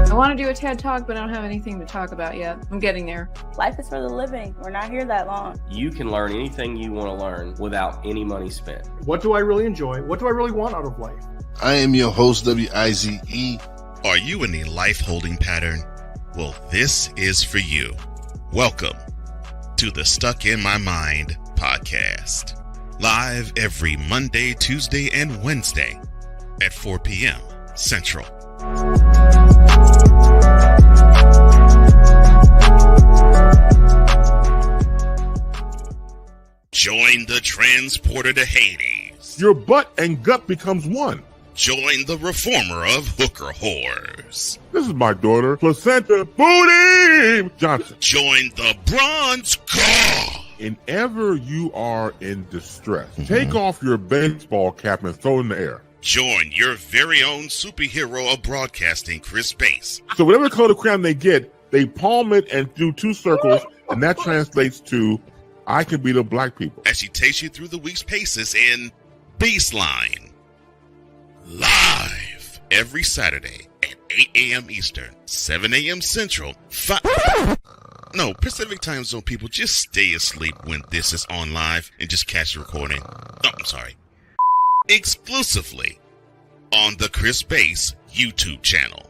I want to do a TED Talk, but I don't have anything to talk about yet. I'm getting there. Life is for the living. We're not here that long. You can learn anything you want to learn without any money spent. What do I really enjoy? What do I really want out of life? I am your host, WIZE. Are you in a life holding pattern? Well, this is for you. Welcome to the Stuck in My Mind podcast. Live every Monday, Tuesday, and Wednesday at 4 p.m. Central. Join the transporter to Hades. Your butt and gut becomes one. Join the reformer of hooker whores. This is my daughter, Placenta Booty Johnson. Join the bronze car. Whenever you are in distress, take off your baseball cap and throw it in the air. Join your very own superhero of broadcasting, Chris Bass. So whatever color crayon they get, they palm it and do 2 circles, and that translates to I can beat up black people. As she takes you through the week's paces in Baseline. Live every Saturday at 8 a.m. Eastern, 7 a.m. Central, Pacific Time Zone people, just stay asleep when this is on live and just catch the recording. Oh, I'm sorry. Exclusively on the Chris Bass YouTube channel.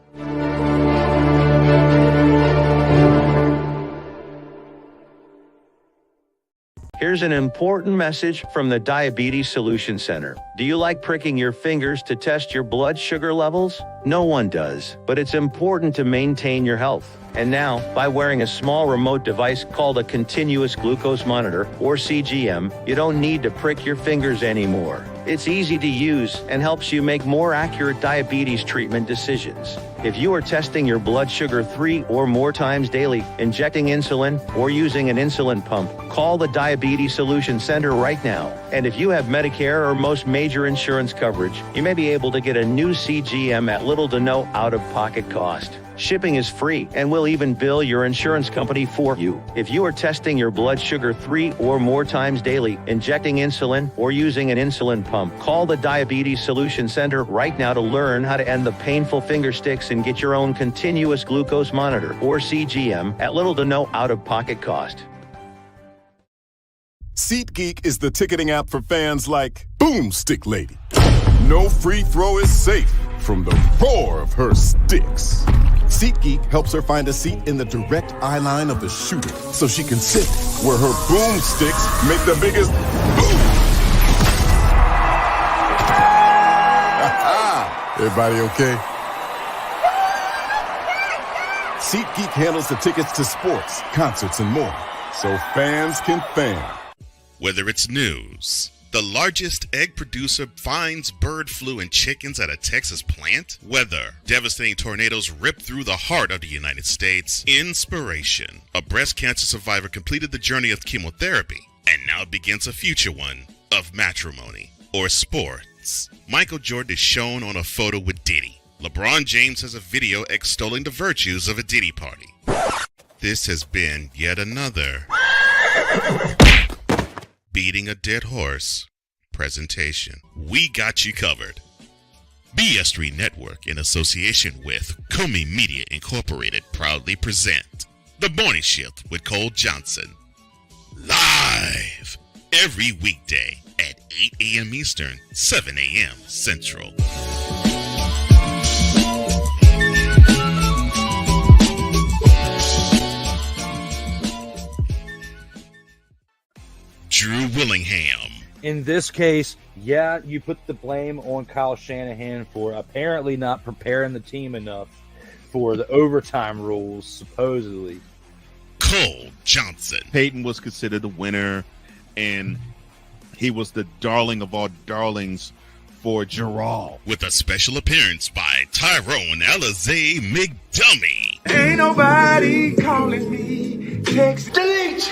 Here's an important message from the Diabetes Solution Center. Do you like pricking your fingers to test your blood sugar levels? No one does, but it's important to maintain your health. And now, by wearing a small remote device called a continuous glucose monitor, or CGM, you don't need to prick your fingers anymore. It's easy to use and helps you make more accurate diabetes treatment decisions. If you are testing your blood sugar 3 or more times daily, injecting insulin, or using an insulin pump, call the Diabetes Solution Center right now. And if you have Medicare or most major insurance coverage, you may be able to get a new CGM at little to no out-of-pocket cost. Shipping is free, and we'll even bill your insurance company for you. If you are testing your blood sugar 3 or more times daily, injecting insulin, or using an insulin pump, call the Diabetes Solution Center right now to learn how to end the painful finger sticks and get your own continuous glucose monitor, or CGM, at little to no out-of-pocket cost. SeatGeek is the ticketing app for fans like Boomstick Lady. No free throw is safe from the roar of her sticks. SeatGeek helps her find a seat in the direct eye line of the shooter so she can sit where her boomsticks make the biggest boom. Everybody okay? SeatGeek handles the tickets to sports, concerts, and more, so fans can fan. Whether it's news, the largest egg producer finds bird flu in chickens at a Texas plant, weather, devastating tornadoes rip through the heart of the United States, inspiration, a breast cancer survivor completed the journey of chemotherapy, and now begins a future one of matrimony or sports. Michael Jordan is shown on a photo with Diddy. LeBron James has a video extolling the virtues of a Diddy party. This has been yet another beating a dead horse presentation. We got you covered. BS3 Network, in association with Comey Media Incorporated, proudly present The Morning Shift with Cole Johnson. Live every weekday at 8 a.m. Eastern, 7 a.m. Central. Drew Willingham. In this case, yeah, you put the blame on Kyle Shanahan for apparently not preparing the team enough for the overtime rules, supposedly. Cole Johnson. Peyton was considered the winner, and he was the darling of all darlings for Gerald. With a special appearance by Tyrone Alizé McDummy. Ain't nobody calling me. Text. Delete!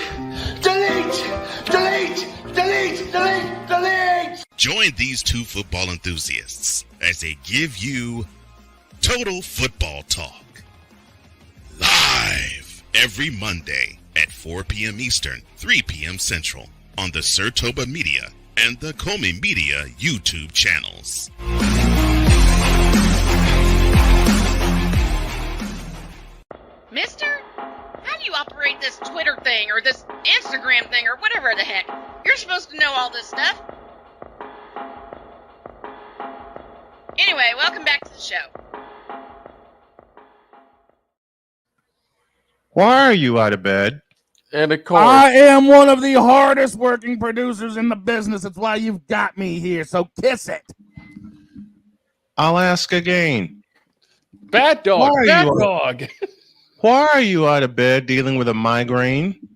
Join these two football enthusiasts as they give you Total Football Talk. Live every Monday at 4 p.m. Eastern, 3 p.m. Central on the Sertoba Media and the Comey Media YouTube channels. Mister? How do you operate this Twitter thing or this Instagram thing or whatever the heck? You're supposed to know all this stuff. Anyway, welcome back to the show. Why are you out of bed? And of course, I am one of the hardest working producers in the business. That's why you've got me here. So kiss it. I'll ask again. Bad dog. Bad dog. Why are you out of bed dealing with a migraine?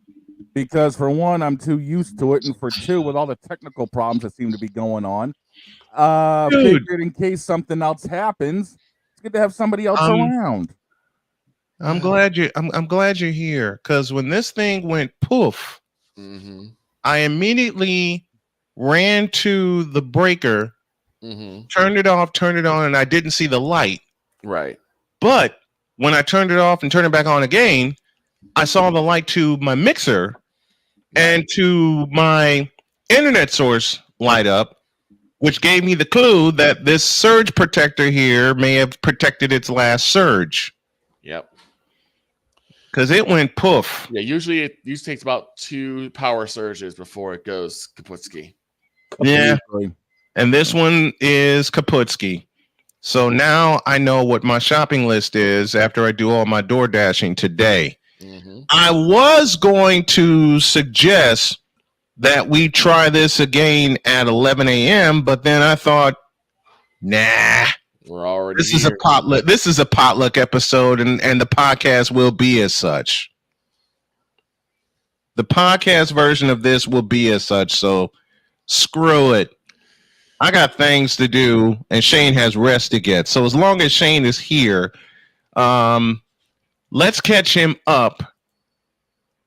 Because for one, I'm too used to it, and for two, with all the technical problems that seem to be going on, figured in case something else happens, it's good to have somebody else around. I'm glad you're here, because when this thing went poof, I immediately ran to the breaker, turned it off, turned it on, and I didn't see the light. Right. But when I turned it off and turned it back on again, I saw the light to my mixer and to my internet source light up, which gave me the clue that this surge protector here may have protected its last surge. Yep. Because it went poof. Yeah, usually it takes about 2 power surges before it goes kaputski. Yeah. And this one is kaputski. So now I know what my shopping list is after I do all my door dashing today. I was going to suggest that we try this again at 11 a.m., but then I thought, nah. We're already This is a potluck. This is a potluck episode, and the podcast will be as such. The podcast version of this will be as such, so screw it. I got things to do, and Shane has rest to get. So as long as Shane is here, let's catch him up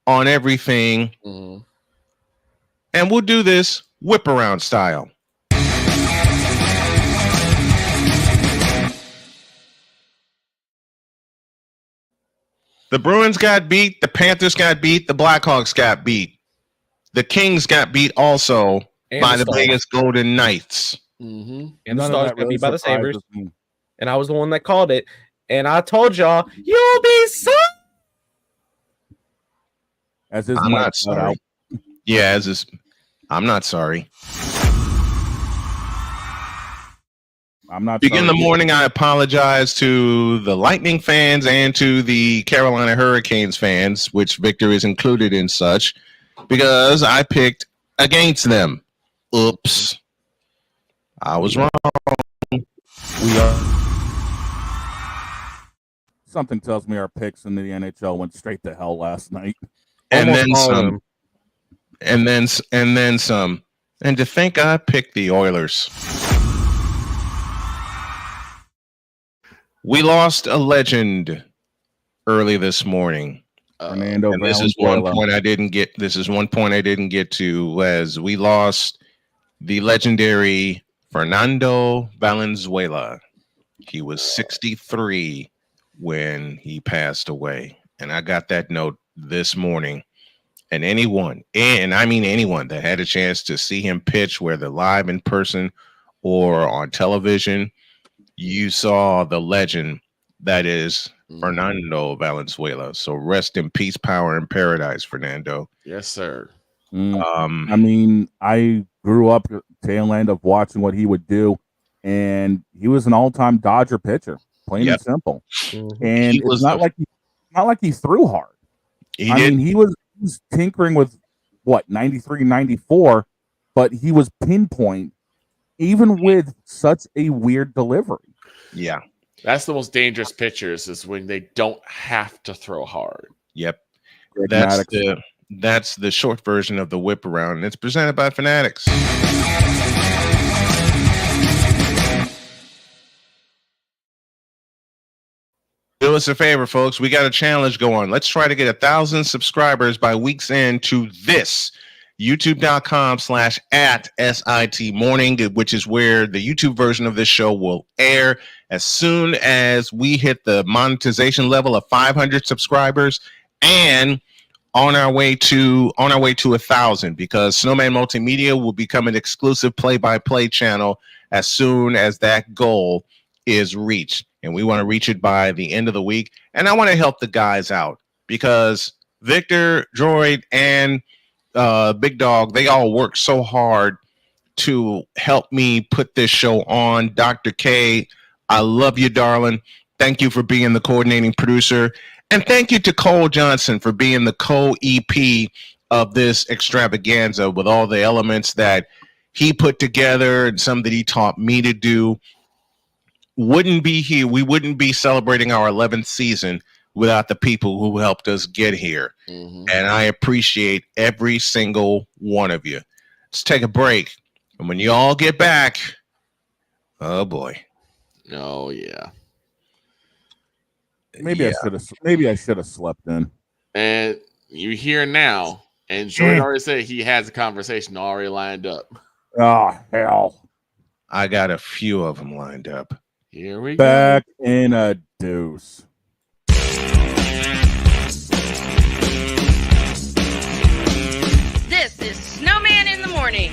on everything, and we'll do this whip around style. The Bruins got beat, the Panthers got beat, the Blackhawks got beat. The Kings got beat also by the Vegas Golden Knights. And the Stars got beat by the Sabres. And I was the one that called it. And I told y'all, you'll be so. I'm not sorry. Yeah, I'm not sorry. I'm not. Begin the morning. I apologize to the Lightning fans and to the Carolina Hurricanes fans, which Victor is included in such, because I picked against them. Oops. I was wrong. We are. Something tells me our picks in the NHL went straight to hell last night. And then some. And then some. And to think I picked the Oilers. We lost a legend early this morning. And this is one point I didn't get. This is one point I didn't get to, as we lost the legendary Fernando Valenzuela. He was 63 when he passed away. And I got that note this morning. And anyone, and I mean anyone that had a chance to see him pitch, whether live in person or on television, you saw the legend that is Fernando Valenzuela. So rest in peace, power in paradise, Fernando. Yes, sir. I mean, I grew up tail end of watching what he would do, and he was an all-time Dodger pitcher, plain and simple. And it's not like he threw hard. I mean, he was tinkering with what 93, 94, but he was pinpoint, even with such a weird delivery. Yeah, that's the most dangerous pitchers is when they don't have to throw hard. Yep, that's the short version of the whip around, and it's presented by Fanatics. Do us a favor, folks. We got a challenge going. Let's try to get 1,000 subscribers by week's end to this youtube.com/@SIT morning, which is where the YouTube version of this show will air as soon as we hit the monetization level of 500 subscribers, and on our way to 1,000, because Snowman Multimedia will become an exclusive play-by-play channel as soon as that goal is reached. And we want to reach it by the end of the week. And I want to help the guys out because Victor, Droid, and Big Dog, they all work so hard to help me put this show on. Dr. K, I love you, darling. Thank you for being the coordinating producer. And thank you to Cole Johnson for being the co-EP of this extravaganza with all the elements that he put together and some that he taught me to do. Wouldn't be here. We wouldn't be celebrating our 11th season without the people who helped us get here. And I appreciate every single one of you. Let's take a break. And when you all get back, oh boy. Oh yeah. Maybe I should have slept in. And you're here now. And Jordan already said he has a conversation already lined up. Oh hell. I got a few of them lined up. Here we Back in a deuce. This is Snowman in the Morning.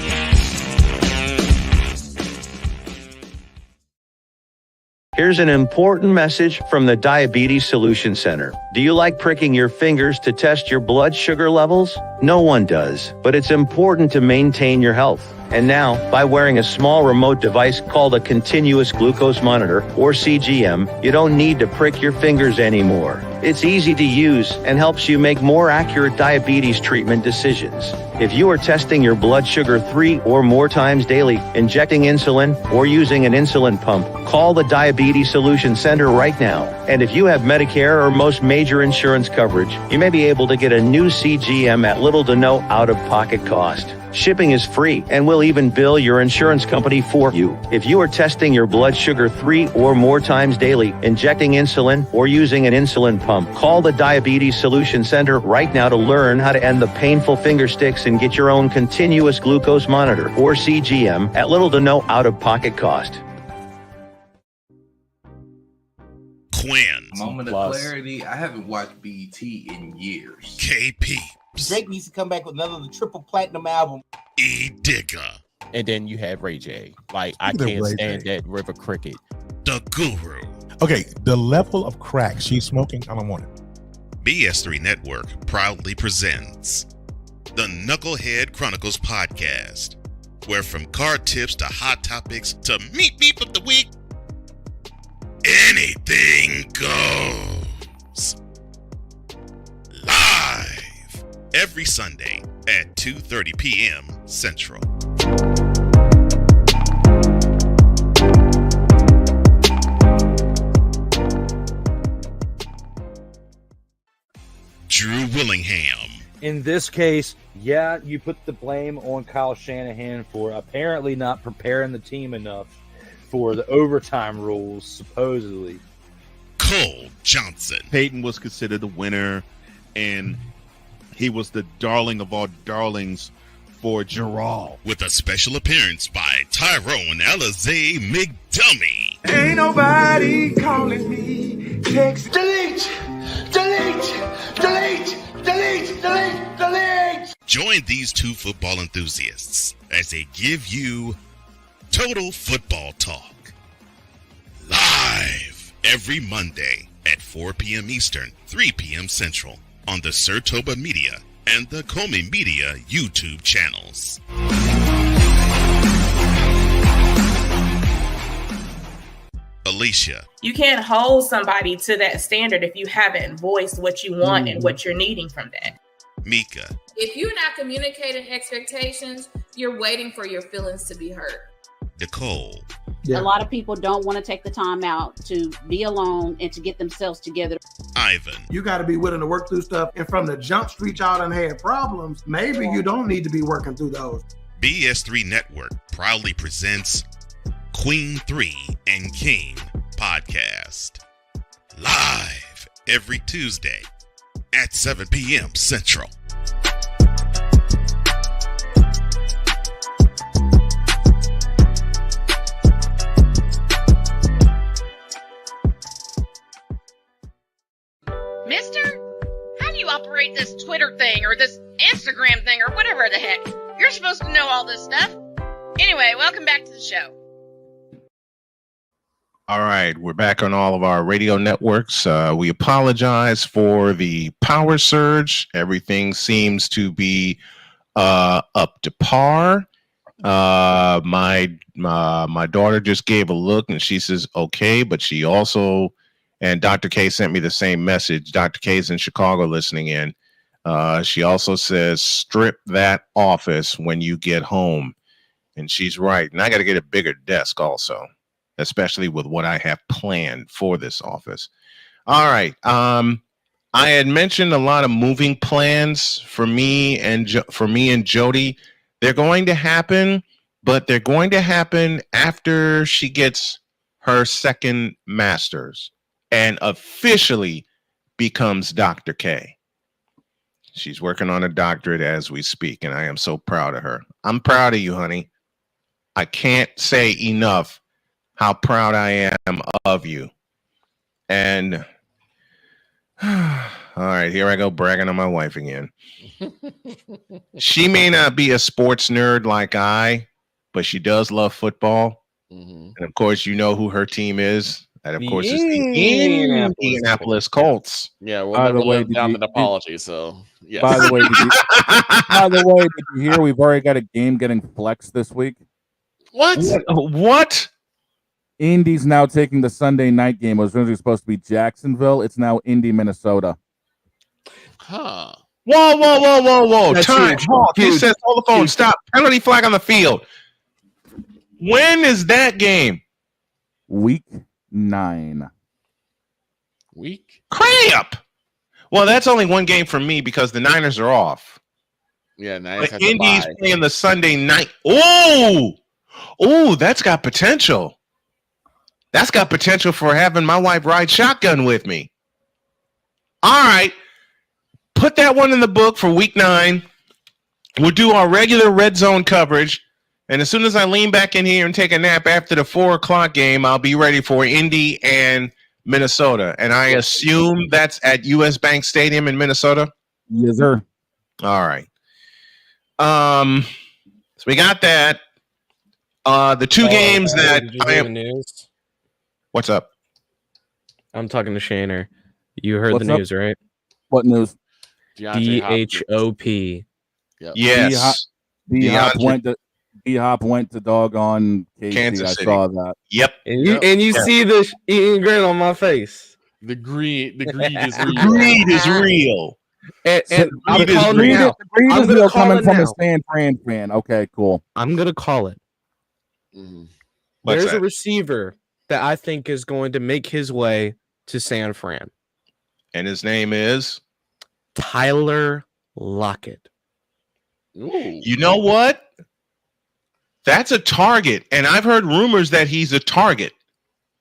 Here's an important message from the Diabetes Solution Center. Do you like pricking your fingers to test your blood sugar levels? No one does, but it's important to maintain your health. And now, by wearing a small remote device called a continuous glucose monitor, or CGM, you don't need to prick your fingers anymore. It's easy to use and helps you make more accurate diabetes treatment decisions. If you are testing your blood sugar 3 or more times daily, injecting insulin, or using an insulin pump, call the Diabetes Solution Center right now. And if you have Medicare or most major insurance coverage, you may be able to get a new CGM at little to no out-of-pocket cost. Shipping is free, and we'll even bill your insurance company for you. If you are testing your blood sugar 3 or more times daily, injecting insulin, or using an insulin pump, call the Diabetes Solution Center right now to learn how to end the painful finger sticks and get your own continuous glucose monitor, or CGM, at little to no out-of-pocket cost. Quinn. Moment of clarity. I haven't watched BT in years. KP. Drake needs to come back with another triple platinum album. E Digger. And then you have Ray J. Like, I can't stand that River Cricket. The Guru. Okay, the level of crack she's smoking, I don't want it. BS3 Network proudly presents the Knucklehead Chronicles podcast, where from card tips to hot topics to meat beef of the week, anything goes. Live every Sunday at 2:30 p.m. Central. Drew Willingham. In this case, yeah, you put the blame on Kyle Shanahan for apparently not preparing the team enough for the overtime rules, supposedly. Cole Johnson. Peyton was considered the winner, and he was the darling of all darlings for Gerald. With a special appearance by Tyrone Alizé McDummy. Ain't nobody calling me. Text. Delete. Join these two football enthusiasts as they give you Total Football Talk. Live every Monday at 4 p.m. Eastern, 3 p.m. Central on the Sertoba Media and the Comey Media YouTube channels. Alicia. You can't hold somebody to that standard if you haven't voiced what you want and what you're needing from that. Mika. If you're not communicating expectations, you're waiting for your feelings to be hurt. Nicole. A lot of people don't want to take the time out to be alone and to get themselves together. Ivan. You got to be willing to work through stuff. And from the jump street, y'all done had problems. Maybe you don't need to be working through those. BS3 Network proudly presents Queen 3 and King podcast. Live every Tuesday at 7 p.m. Central. Mister, how do you operate this Twitter thing or this Instagram thing or whatever the heck? You're supposed to know all this stuff. Anyway, welcome back to the show. All right, we're back on all of our radio networks. We apologize for the power surge. Everything seems to be up to par. My daughter just gave a look and she says okay, but she also, and Dr. K sent me the same message. Dr. K is in Chicago listening in. She also says strip that office when you get home, and she's right. And I got to get a bigger desk also, especially with what I have planned for this office. All right. I had mentioned a lot of moving plans for me and Jody. They're going to happen, but they're going to happen after she gets her second master's and officially becomes Dr. K. She's working on a doctorate as we speak, and I am so proud of her. I'm proud of you, honey. I can't say enough how proud I am of you. And all right, here I go bragging on my wife again. She may not be a sports nerd like I, but she does love football. And of course, you know who her team is. That, of course, is the Indianapolis Colts. Yeah, we'll never live down an apology. So, yes. By the way, did you hear we've already got a game getting flexed this week? What? Indy's now taking the Sunday night game. It was originally supposed to be Jacksonville. It's now Indy, Minnesota. Huh. Whoa. That's Time. huge. Halt. He Huge. says, hold the phone. Stop. Penalty flag on the field. When is that game? Week 9. Week? Crap. Well, that's only one game for me because the Niners are off. Yeah, Niners But have to Indy's bye. playing the Sunday night. Oh, that's got potential. That's got potential for having my wife ride shotgun with me. All right. Put that one in the book for week 9. We'll do our regular red zone coverage. And as soon as I lean back in here and take a nap after the 4:00 game, I'll be ready for Indy and Minnesota. And I assume that's at US Bank Stadium in Minnesota? Yes, sir. All right. So we got that. The two games that did you hear the news? What's up? I'm talking to Shaner. You heard What's the up? news, right? What news? DHOP. Yes. D-Hop went to doggone KC. Kansas I City. saw that. Yep. And you see the eating grin on my face. The greed is real. Greed is real. And I'm Greed is calling it real. now. Greed I'm is gonna real call coming it from now. a San Fran fan. Okay, cool. I'm gonna call it. What's There's that? a receiver that I think is going to make his way to San Fran. And his name is? Tyler Lockett. You know what? That's a target. And I've heard rumors that he's a target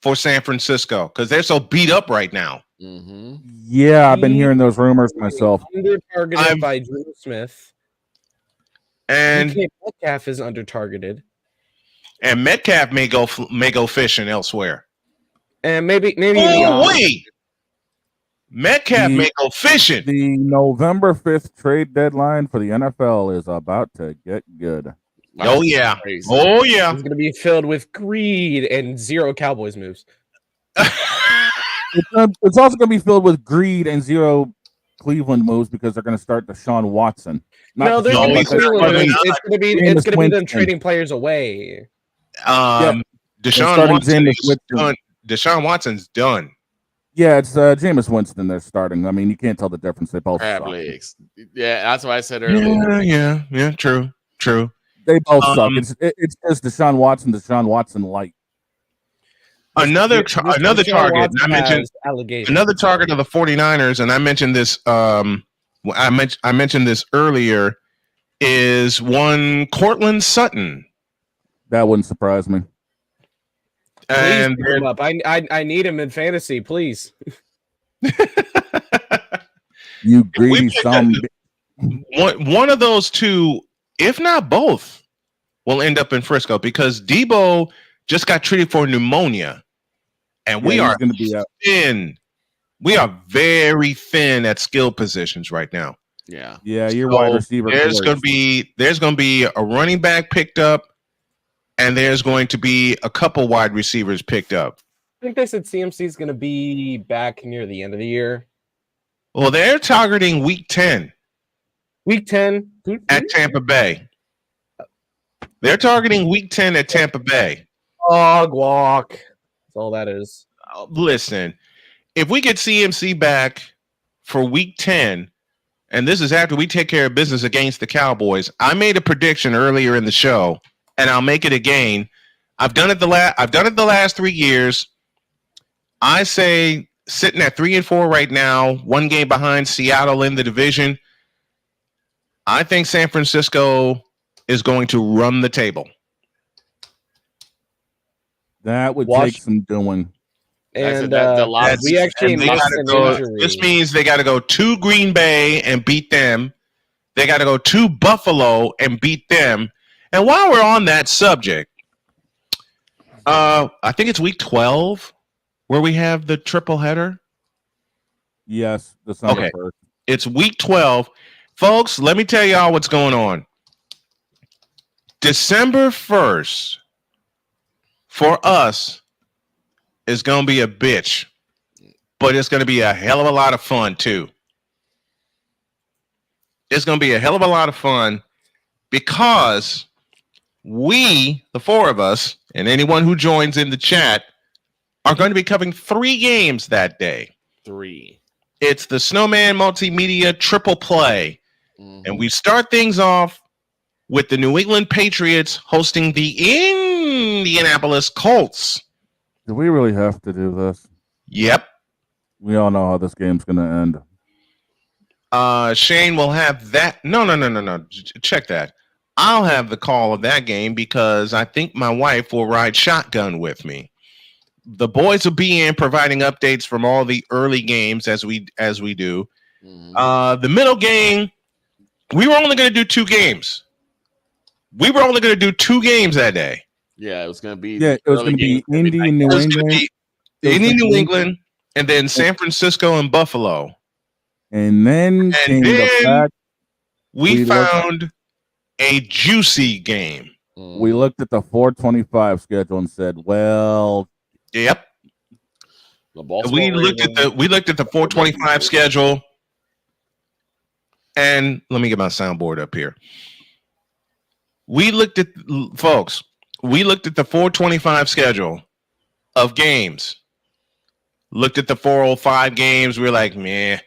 for San Francisco because they're so beat up right now. Yeah, I've been hearing those rumors myself. Under targeted by Drew Smith. And DK Metcalf is under targeted. Metcalf may go fishing elsewhere. And maybe. Oh wait, Metcalf may go fishing. The November 5th trade deadline for the NFL is about to get good. Oh yeah. Oh yeah. It's going to be filled with greed and 0 Cowboys moves. It's also going to be filled with greed and 0 Cleveland moves because they're going to start Deshaun Watson. No, there's going to be Cleveland moves. It's going to be them trading players away. Deshaun Watson's done. Yeah, it's Jameis Winston they're starting. I mean, you can't tell the difference. They both suck. Yeah, that's what I said earlier. Yeah. True. They both suck. It's just Deshaun Watson light. Another target. And I mentioned another target of the 49ers, and I mentioned this. I mentioned this earlier. Is one Cortland Sutton? That wouldn't surprise me. And pick him up. I need him in fantasy, please. You greedy son. One of those two, if not both, will end up in Frisco because Debo just got treated for pneumonia, and we are going to be thin. We are very thin at skill positions right now. Yeah, you're wide receiver. There's going to be a running back picked up. And there's going to be a couple wide receivers picked up. I think they said CMC is going to be back near the end of the year. Well, they're targeting week 10. Week 10? At Tampa Bay. They're targeting week 10 at Tampa Bay. Dog walk. That's all that is. Listen, if we get CMC back for week 10, and this is after we take care of business against the Cowboys, I made a prediction earlier in the show. And I'll make it again. I've done it the last 3 years. I say sitting at 3-4 right now, 1 game behind Seattle in the division. I think San Francisco is going to run the table. That would take some doing. And we actually missed an injury. This means they got to go to Green Bay and beat them. They got to go to Buffalo and beat them. And while we're on that subject, I think it's week 12 where we have the triple header. Yes, December 1st. It's week 12. Folks, let me tell y'all what's going on. December 1st for us is going to be a bitch, but it's going to be a hell of a lot of fun too. It's going to be a hell of a lot of fun because we, the 4 of us, and anyone who joins in the chat, are going to be covering 3 games that day. 3. It's the Snowman Multimedia Triple Play. And we start things off with the New England Patriots hosting the Indianapolis Colts. Do we really have to do this? Yep. We all know how this game's going to end. Shane will have that. No. Check that. I'll have the call of that game because I think my wife will ride shotgun with me. The boys will be in providing updates from all the early games as we do. The middle game, we were only going to do 2 games. We were only going to do 2 games that day. Yeah, it was going to be. Yeah, it was going to be Indy and New England. Indy, New England, and then San Francisco and Buffalo. And then we found a juicy game. We looked at the 425 schedule and said, well, yep. We looked at the 425 schedule. And let me get my soundboard up here. We looked at the 425 schedule of games. Looked at the 405 games. We were like, meh.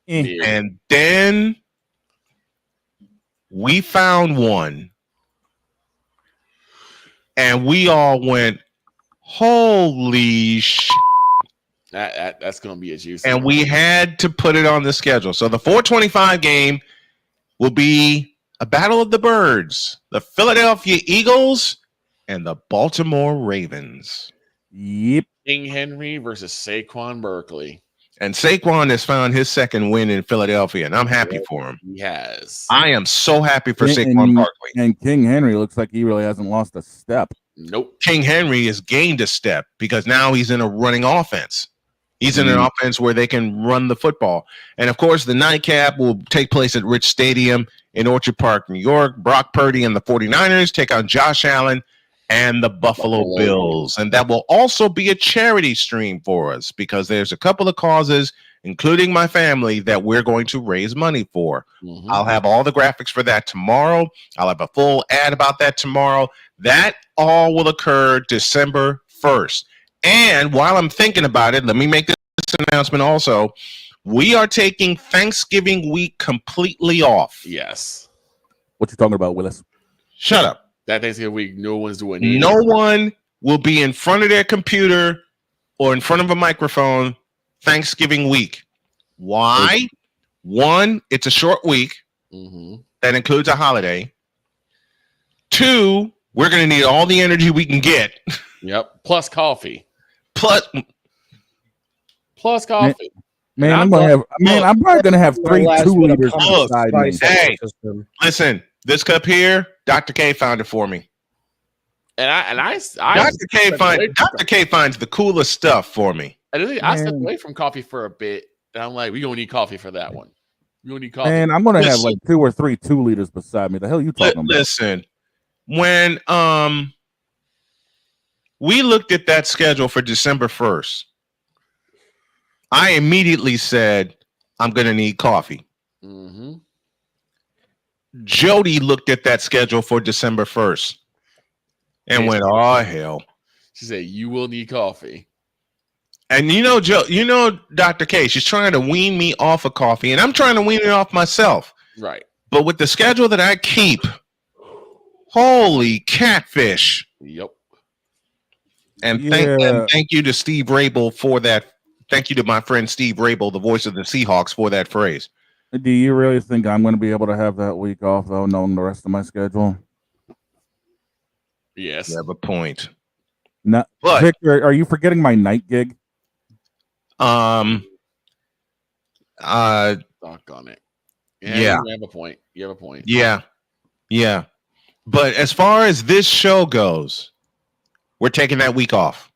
And then we found one. And we all went, holy shit. That's going to be a juicy. And we had to put it on the schedule. So the 425 game will be a battle of the birds, the Philadelphia Eagles and the Baltimore Ravens. Yep. King Henry versus Saquon Barkley. And Saquon has found his second win in Philadelphia, and I'm happy for him. He has. I am so happy for Saquon Barkley. And King Henry looks like he really hasn't lost a step. Nope. King Henry has gained a step because now he's in a running offense. He's in an offense where they can run the football. And, of course, the nightcap will take place at Rich Stadium in Orchard Park, New York. Brock Purdy and the 49ers take on Josh Allen and the Buffalo Bills. And that will also be a charity stream for us because there's a couple of causes, including my family, that we're going to raise money for. I'll have all the graphics for that tomorrow. I'll have a full ad about that tomorrow. That all will occur December 1st. And while I'm thinking about it, let me make this announcement also. We are taking Thanksgiving week completely off. Yes. What you talking about, Willis? Shut up. That Thanksgiving week, no one's doing anything. No one will be in front of their computer or in front of a microphone Thanksgiving week. Why? One, it's a short week. That includes a holiday. Two, we're going to need all the energy we can get. Yep. Plus coffee. Plus coffee. Man, I'm probably gonna have 3 2-liters beside me. Hey, listen, this cup here, Dr. K found it for me. Dr. K finds the coolest stuff for me. I stepped away from coffee for a bit, and I'm like, we don't need coffee for that one. We don't need coffee. Man, I'm gonna have like 2 or 3 2-liters beside me. The hell you talking about? Listen, when we looked at that schedule for December 1st, I immediately said, I'm going to need coffee. Jody looked at that schedule for December 1st and went, oh, hell. She said, you will need coffee. And Dr. K, she's trying to wean me off of coffee, and I'm trying to wean it off myself. Right. But with the schedule that I keep, holy catfish. Yep. And thank you to Steve Rabel for that. Thank you to my friend Steve Rabel, the voice of the Seahawks, for that phrase. Do you really think I'm going to be able to have that week off, though, knowing the rest of my schedule? Yes. You have a point. No, Victor, are you forgetting my night gig? Doggone it. Yeah. You have a point. Yeah. But as far as this show goes, we're taking that week off.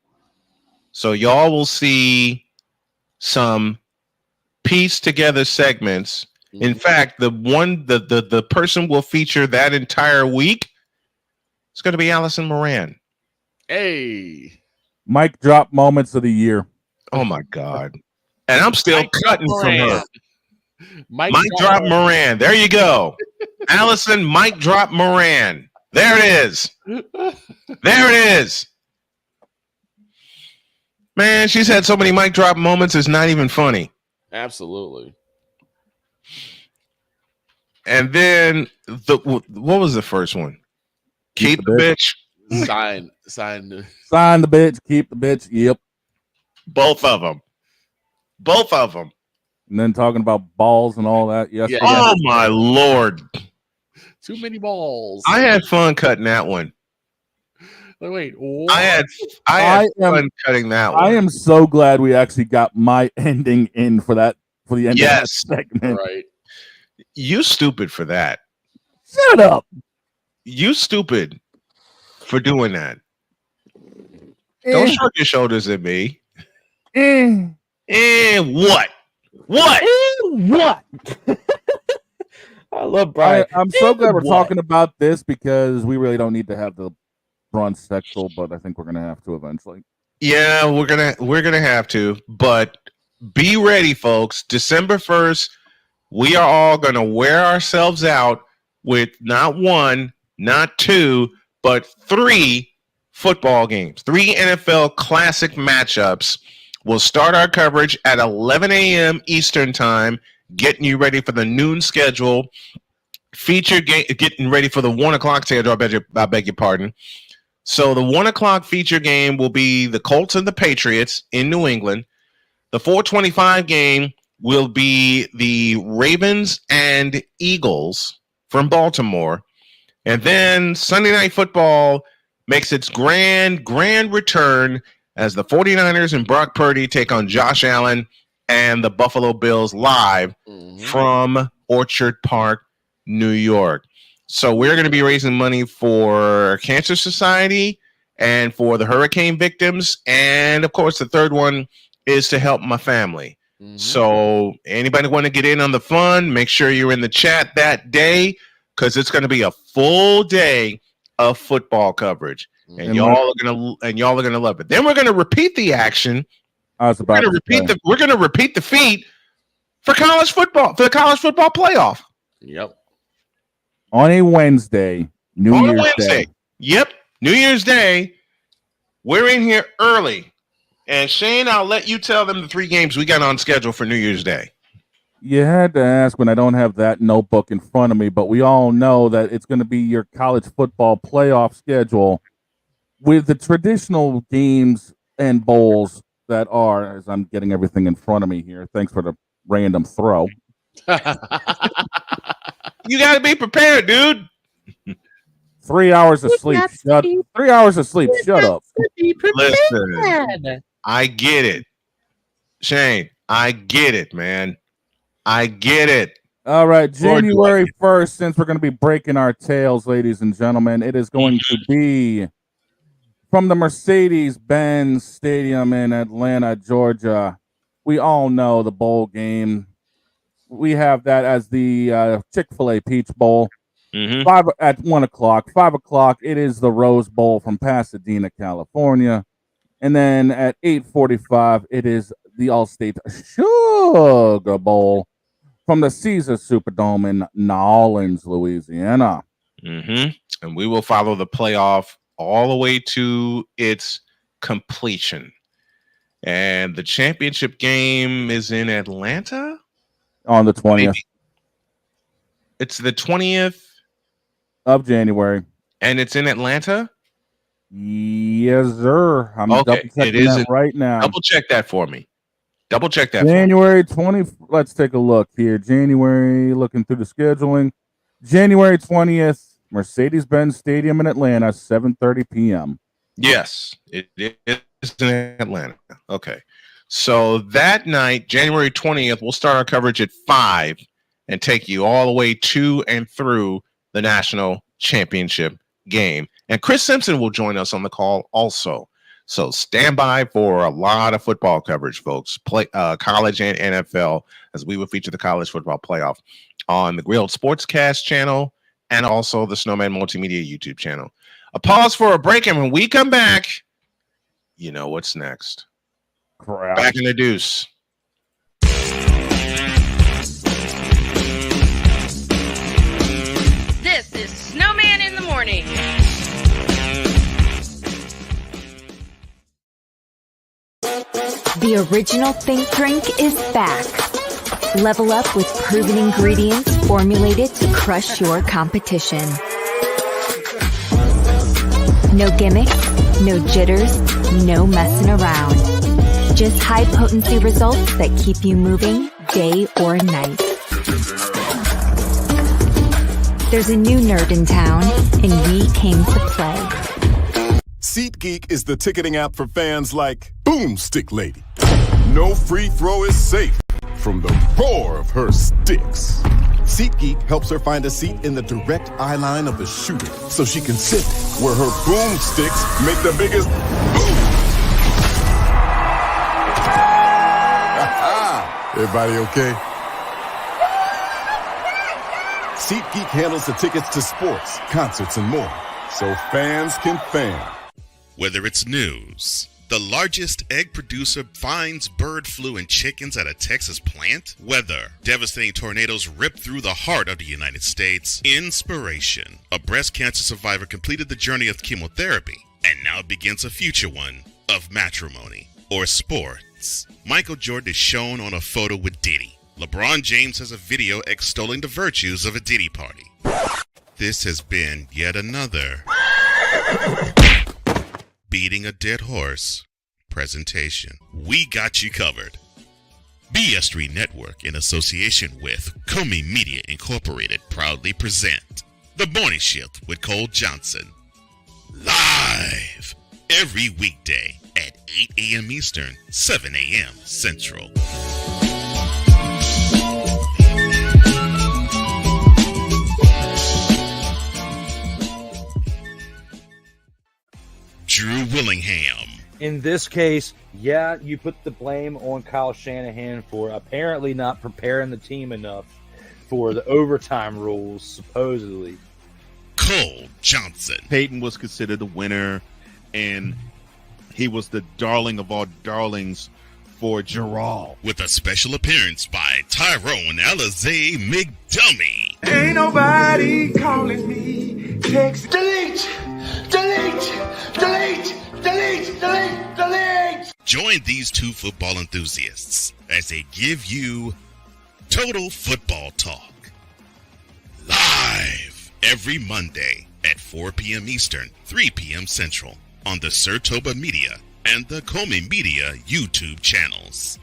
So y'all will see some pieced together segments. In fact, the person will feature that entire week. It's going to be Allison Moran. Hey. Mic drop moments of the year. Oh my God. And I'm still cutting from her. Mic drop Moran. There you go. Allison, mic drop Moran. There it is. There it is. Man, she's had so many mic drop moments, it's not even funny. Absolutely. And then what was the first one? Keep the bitch. Sign the bitch. Keep the bitch. Yep. Both of them. And then talking about balls and all that. Yes. Oh my Lord. Too many balls. I had fun cutting that one. Wait, what? I had fun cutting that one. I am so glad we actually got my ending in for the end of that segment. Right. You stupid for that. Shut up. You stupid for doing that. Don't shrug your shoulders at me. What? What? I love Brian. I'm so glad we're talking about this because we really don't need to have the brunch sexual, but I think we're gonna have to eventually. Yeah, we're gonna have to, but be ready, folks. December 1st, we are all gonna wear ourselves out with not 1, not 2, but 3 football games, 3 NFL classic matchups. We'll start our coverage at 11 a.m. Eastern time, getting you ready for the noon schedule. Feature game, getting ready for the 1 o'clock schedule. I beg your pardon. So the 1 o'clock feature game will be the Colts and the Patriots in New England. The 4:25 game will be the Ravens and Eagles from Baltimore. And then Sunday Night Football makes its grand return as the 49ers and Brock Purdy take on Josh Allen and the Buffalo Bills live from Orchard Park, New York. So we're going to be raising money for Cancer Society and for the hurricane victims. And of course, the third one is to help my family. So anybody want to get in on the fun, make sure you're in the chat that day, because it's going to be a full day of football coverage. And y'all are gonna love it. Then we're gonna repeat the action. We're gonna repeat the feat for college football, for the college football playoff. Yep. On a Wednesday, New Year's Day. Yep, New Year's Day. We're in here early. And Shane, I'll let you tell them the 3 games we got on schedule for New Year's Day. You had to ask when I don't have that notebook in front of me, but we all know that it's going to be your college football playoff schedule with the traditional games and bowls that are, as I'm getting everything in front of me here. Thanks for the random throw. You got to be prepared, dude. 3 hours of sleep. 3 hours of sleep. Shut up. Listen, I get it. Shane, I get it, man. I get it. All right, January 1st, since we're going to be breaking our tails, ladies and gentlemen, it is going to be from the Mercedes-Benz Stadium in Atlanta, Georgia. We all know the bowl game. We have that as the Chick-fil-A Peach Bowl. 5 at 1 o'clock. 5 o'clock, it is the Rose Bowl from Pasadena, California. And then at 8:45, it is the All-State Sugar Bowl from the Caesars Superdome in New Orleans, Louisiana. And we will follow the playoff all the way to its completion. And the championship game is in Atlanta? On the 20th. Maybe. It's the 20th of January. And it's in Atlanta? Yes, sir. I'm double checking that right now. Double check that for me. Double check that. January 20th. Let's take a look here. January, looking through the scheduling. January 20th, Mercedes-Benz Stadium in Atlanta, 7:30 p.m. Yes, it is in Atlanta. Okay. So that night, January 20th, we'll start our coverage at 5 and take you all the way to and through the national championship game. And Chris Simpson will join us on the call also. So stand by for a lot of football coverage, folks. College and NFL, as we will feature the college football playoff on the Grilled Sportscast channel and also the Snowman Multimedia YouTube channel. A pause for a break, and when we come back, you know what's next. Crap. Back in the deuce. This is Snowman in the Morning. The original Think Drink is back. Level up with proven ingredients formulated to crush your competition. No gimmicks, no jitters, no messing around. Just high potency results that keep you moving day or night. There's a new nerd in town, and we came to play. SeatGeek is the ticketing app for fans like Boomstick Lady. No free throw is safe from the roar of her sticks. SeatGeek helps her find a seat in the direct eye line of the shooter so she can sit where her boomsticks make the biggest boom. Everybody okay? SeatGeek handles the tickets to sports, concerts, and more, so fans can fan. Whether it's news, the largest egg producer finds bird flu in chickens at a Texas plant, weather, devastating tornadoes rip through the heart of the United States, inspiration, a breast cancer survivor completed the journey of chemotherapy, and now begins a future one of matrimony or sports. Michael Jordan is shown on a photo with Diddy. LeBron James has a video extolling the virtues of a Diddy party. This has been yet another beating a dead horse presentation. We got you covered. BS3 Network, in association with Comey Media Incorporated, proudly present The Morning Shift with Cole Johnson. Live every weekday at 8 a.m. Eastern, 7 a.m. Central. Drew Willingham. In this case, yeah, you put the blame on Kyle Shanahan for apparently not preparing the team enough for the overtime rules, supposedly. Cole Johnson. Peyton was considered the winner, and he was the darling of all darlings for Gerald. With a special appearance by Tyrone Alizé McDummy. Ain't nobody calling me. Text. Delete. Join these two football enthusiasts as they give you Total Football Talk. Live every Monday at 4 p.m. Eastern, 3 p.m. Central on the Sertoba Media and the Comey Media YouTube channels.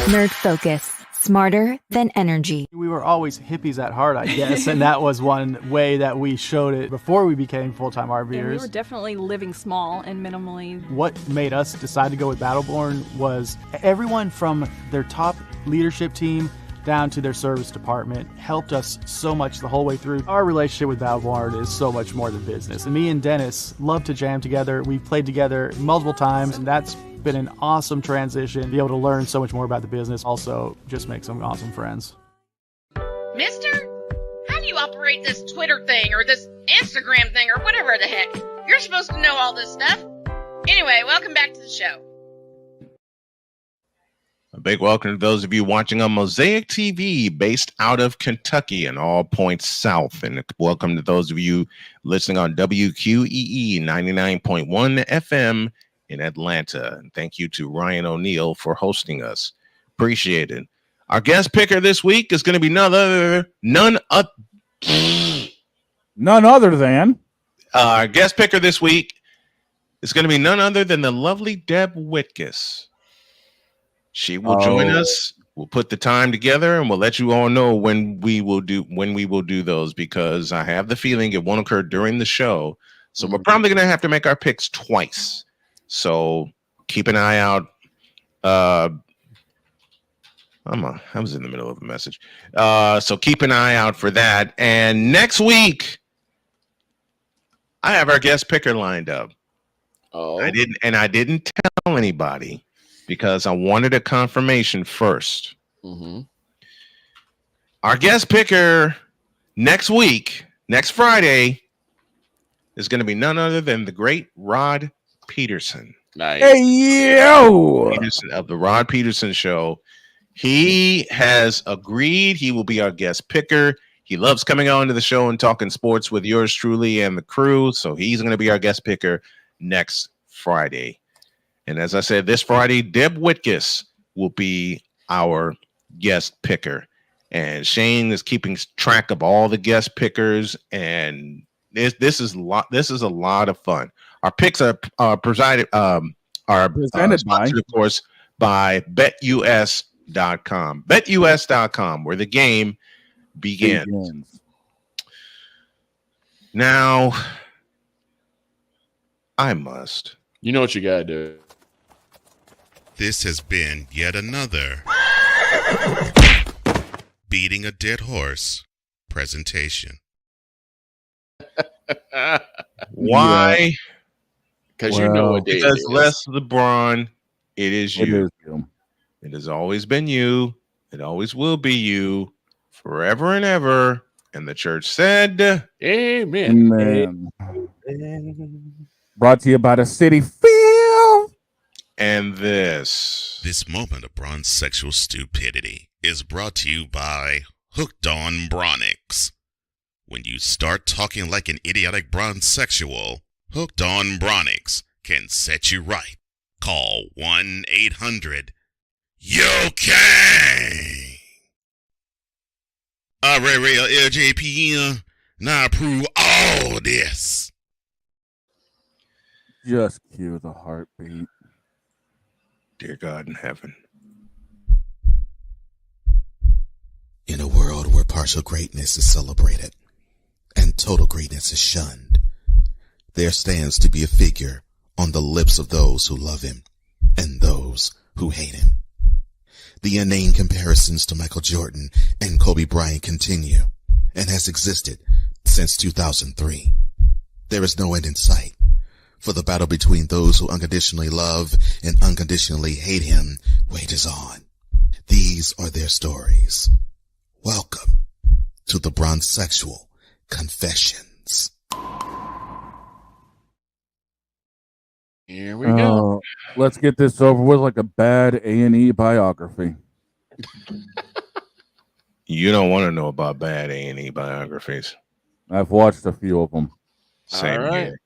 Nerd Focus. Smarter than energy. We were always hippies at heart, I guess, and that was one way that we showed it before we became full-time RVers. And we were definitely living small and minimally. What made us decide to go with Battleborn was everyone from their top leadership team down to their service department helped us so much the whole way through. Our relationship with Battleborn is so much more than business. And me and Dennis love to jam together. We've played together multiple times, and that's been an awesome transition. Be able to learn so much more about the business. Also, just make some awesome friends. Mister, how do you operate this Twitter thing or this Instagram thing or whatever the heck? You're supposed to know all this stuff. Anyway, welcome back to the show. A big welcome to those of you watching on Mosaic TV, based out of Kentucky and all points south. And welcome to those of you listening on WQEE 99.1 FM in Atlanta. And thank you to Ryan O'Neill for hosting us. Appreciate it. Our guest picker this week is going to be none other than. Our guest picker this week is going to be none other than the lovely Deb Whitkus. She will join us. We'll put the time together, and we'll let you all know when we will do those, because I have the feeling it won't occur during the show. So we're probably going to have to make our picks twice. So keep an eye out. I was in the middle of a message. So keep an eye out for that. And next week, I have our guest picker lined up. Oh, I didn't tell anybody because I wanted a confirmation first. Mm-hmm. Our guest picker next week, next Friday, is going to be none other than the great Rod Peterson. Nice. Hey, yo! Peterson of the Rod Peterson Show. He has agreed he will be our guest picker. He loves coming on to the show and talking sports with yours truly and the crew. So he's going to be our guest picker next Friday. And as I said, this Friday, Deb Whitkus will be our guest picker. And Shane is keeping track of all the guest pickers. And this is a lot of fun. Our picks are presented by, of course, by BetUS.com. BetUS.com, where the game begins. Now, I must. You know what you gotta do. This has been yet another Beating a Dead Horse presentation. Why? Because you know what day because it is. less LeBron, it is you. It is you. It has always been you. It always will be you forever and ever. And the church said, Amen. Amen. Brought to you by the City Field. And this moment of bronze sexual stupidity is brought to you by Hooked on Bronix. When you start talking like an idiotic bronze sexual, Hooked on Bronix can set you right. Call 1-800-YOKAY. LJPN, now approve all this. Just cue the heartbeat. Dear God in heaven. In a world where partial greatness is celebrated and total greatness is shunned, there stands to be a figure on the lips of those who love him and those who hate him. The inane comparisons to Michael Jordan and Kobe Bryant continue and has existed Since 2003, there is no end in sight, for the battle between those who unconditionally love and unconditionally hate him wages on. These are their stories. Welcome to the Bronzexual Confessions. Here we go. Let's get this over with like a bad A&E biography. You don't want to know about bad A&E biographies. I've watched a few of them. Same All right. here.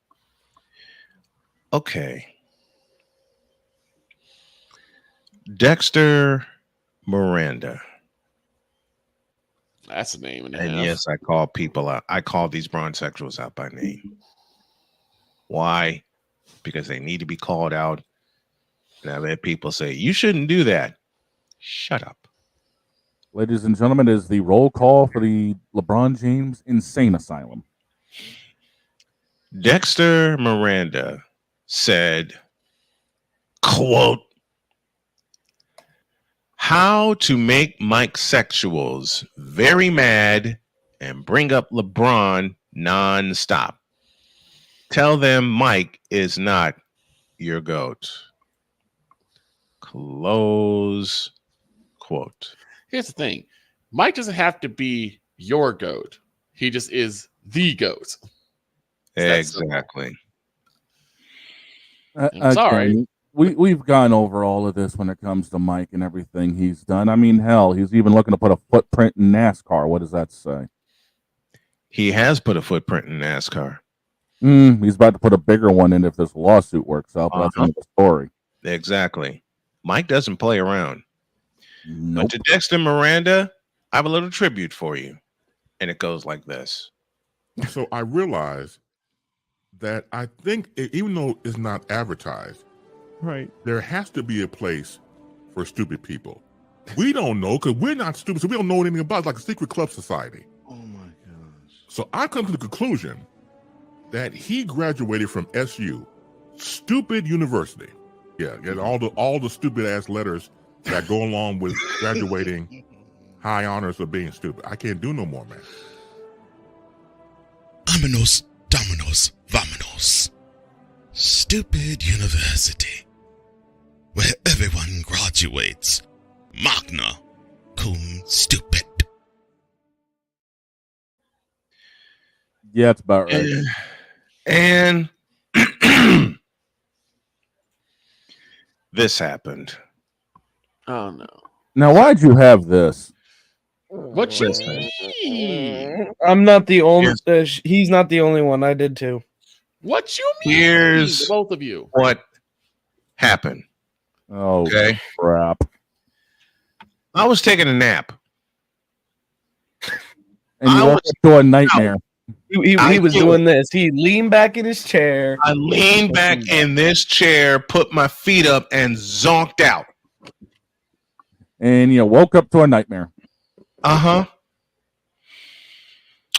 Okay. Dexter Miranda. That's a name and a And half. yes, I call people out. I call these bronzexuals out by name. Why? Because they need to be called out. And I've had people say, you shouldn't do that. Shut up. Ladies and gentlemen, is the roll call for the LeBron James Insane Asylum. Dexter Miranda said, quote, how to make Mike sexuals very mad and bring up LeBron nonstop. Tell them Mike is not your GOAT. Close quote. Here's the thing. Mike doesn't have to be your GOAT. He just is the GOAT. Exactly. I'm sorry. We've gone over all of this when it comes to Mike and everything he's done. I mean, hell, he's even looking to put a footprint in NASCAR. What does that say? He has put a footprint in NASCAR. He's about to put a bigger one in if this lawsuit works out, but that's another story. Exactly. Mike doesn't play around. Nope. But to Dexter Miranda, I have a little tribute for you. And it goes like this. So I realized that I think, even though it's not advertised, right, there has to be a place for stupid people. We don't know because we're not stupid, so we don't know anything about it. It's like a secret club society. Oh my gosh. So I come to the conclusion that he graduated from SU, stupid university. Yeah, get all the stupid ass letters that go along with graduating high honors of being stupid. I can't do no more, man. Vámonos, dominos, vámonos. Stupid university, where everyone graduates magna cum stupid. Yeah, that's about right. And this happened. Oh no. Now, why'd you have this? What you mean? I'm not the only. He's not the only one. I did too. What you mean? Here's both of you. What happened? Oh, okay. Crap. I was taking a nap. And you woke up to a nightmare. He was doing this. He leaned back in his chair. I leaned back in this chair, put my feet up, and zonked out. And you woke up to a nightmare. Uh-huh.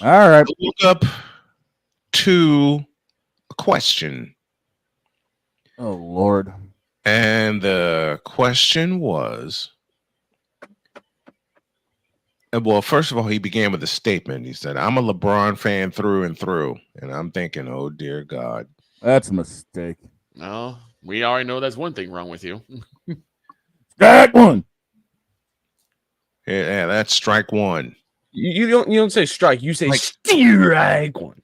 All right. I woke up to a question. Oh, Lord. And the question was, well, first of all, he began with a statement. He said, I'm a LeBron fan through and through. And I'm thinking, oh, dear God. That's a mistake. No, we already know there's one thing wrong with you. That one. Yeah, that's strike one. You don't say strike. You say Like, strike one.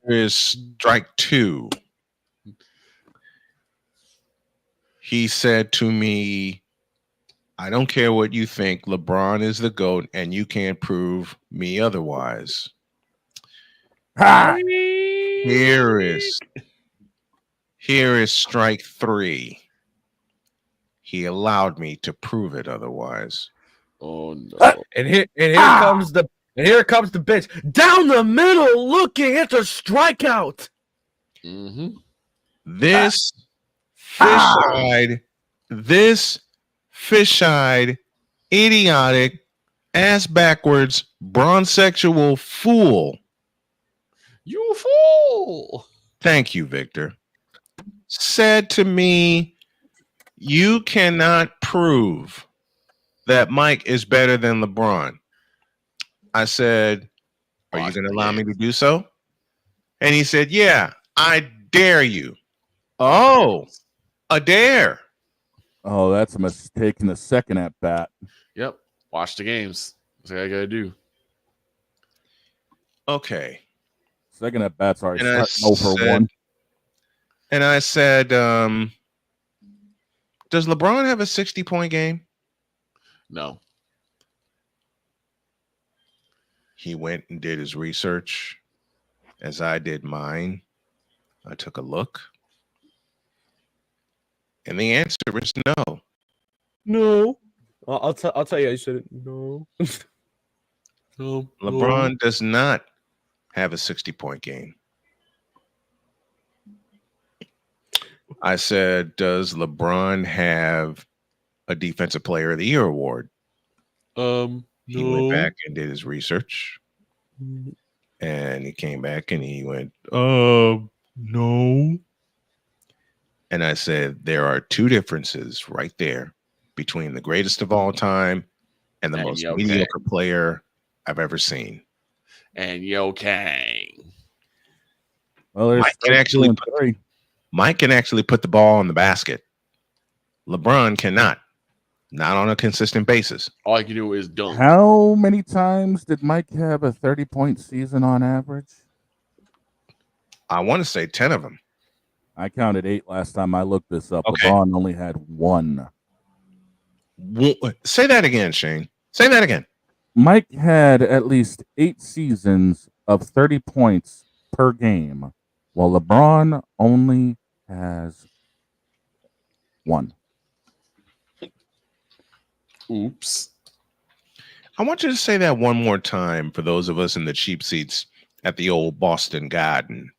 Here's strike two. He said to me, I don't care what you think. LeBron is the GOAT, and you can't prove me otherwise. Here is strike three. He allowed me to prove it otherwise. Oh no! And here comes the bitch down the middle, looking. It's a strikeout. Mm-hmm. This fish-eyed, idiotic, ass backwards, bronzexual fool. You fool! Thank you, Victor. Said to me, you cannot prove that Mike is better than LeBron. I said, Are you going to allow me to do so? And he said, yeah, I dare you. Oh, a dare. Oh, that's a mistake in the second at bat. Yep. Watch the games. That's what I got to do. Okay. Second at bats are starting 0-for-1. And I said, does LeBron have a 60-point game? No. He went and did his research as I did mine. I took a look. And the answer is no. No. I'll tell you. I said it. No. No. LeBron does not have a 60-point game. I said, does LeBron have a Defensive Player of the Year award? He went back and did his research. And he came back and he went, no. And I said, there are two differences right there between the greatest of all time and the most mediocre player I've ever seen. And Yo Kang. Well, Mike can actually put the ball in the basket. LeBron cannot. Not on a consistent basis. All I can do is dunk. How many times did Mike have a 30-point season on average? I want to say 10 of them. I counted 8 last time I looked this up. Okay. LeBron only had 1. Say that again, Shane. Say that again. Mike had at least 8 seasons of 30 points per game, while LeBron only has 1. Oops. I want you to say that one more time for those of us in the cheap seats at the old Boston Garden.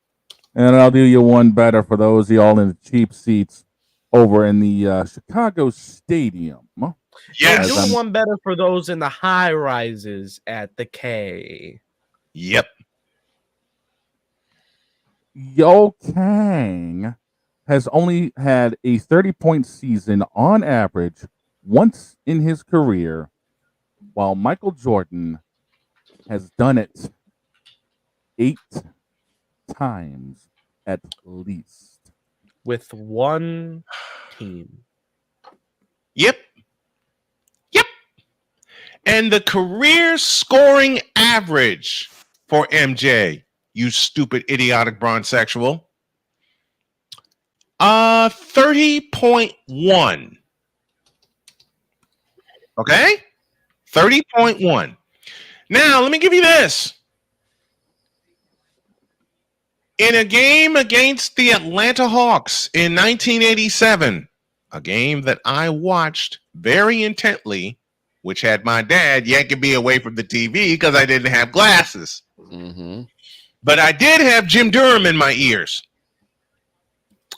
And I'll do you one better for those of y'all in the cheap seats over in the Chicago Stadium. Yes. I'll do one better for those in the high rises at the K. Yep. Yo Kang has only had a 30-point season on average once in his career, while Michael Jordan has done it 8 times at least. With one team. Yep. And the career scoring average for MJ, you stupid, idiotic bronzexual, 30.1. Okay? 30.1. Now, let me give you this. In a game against the Atlanta Hawks in 1987, a game that I watched very intently, which had my dad yanking me away from the TV because I didn't have glasses. Mm-hmm. But I did have Jim Durham in my ears.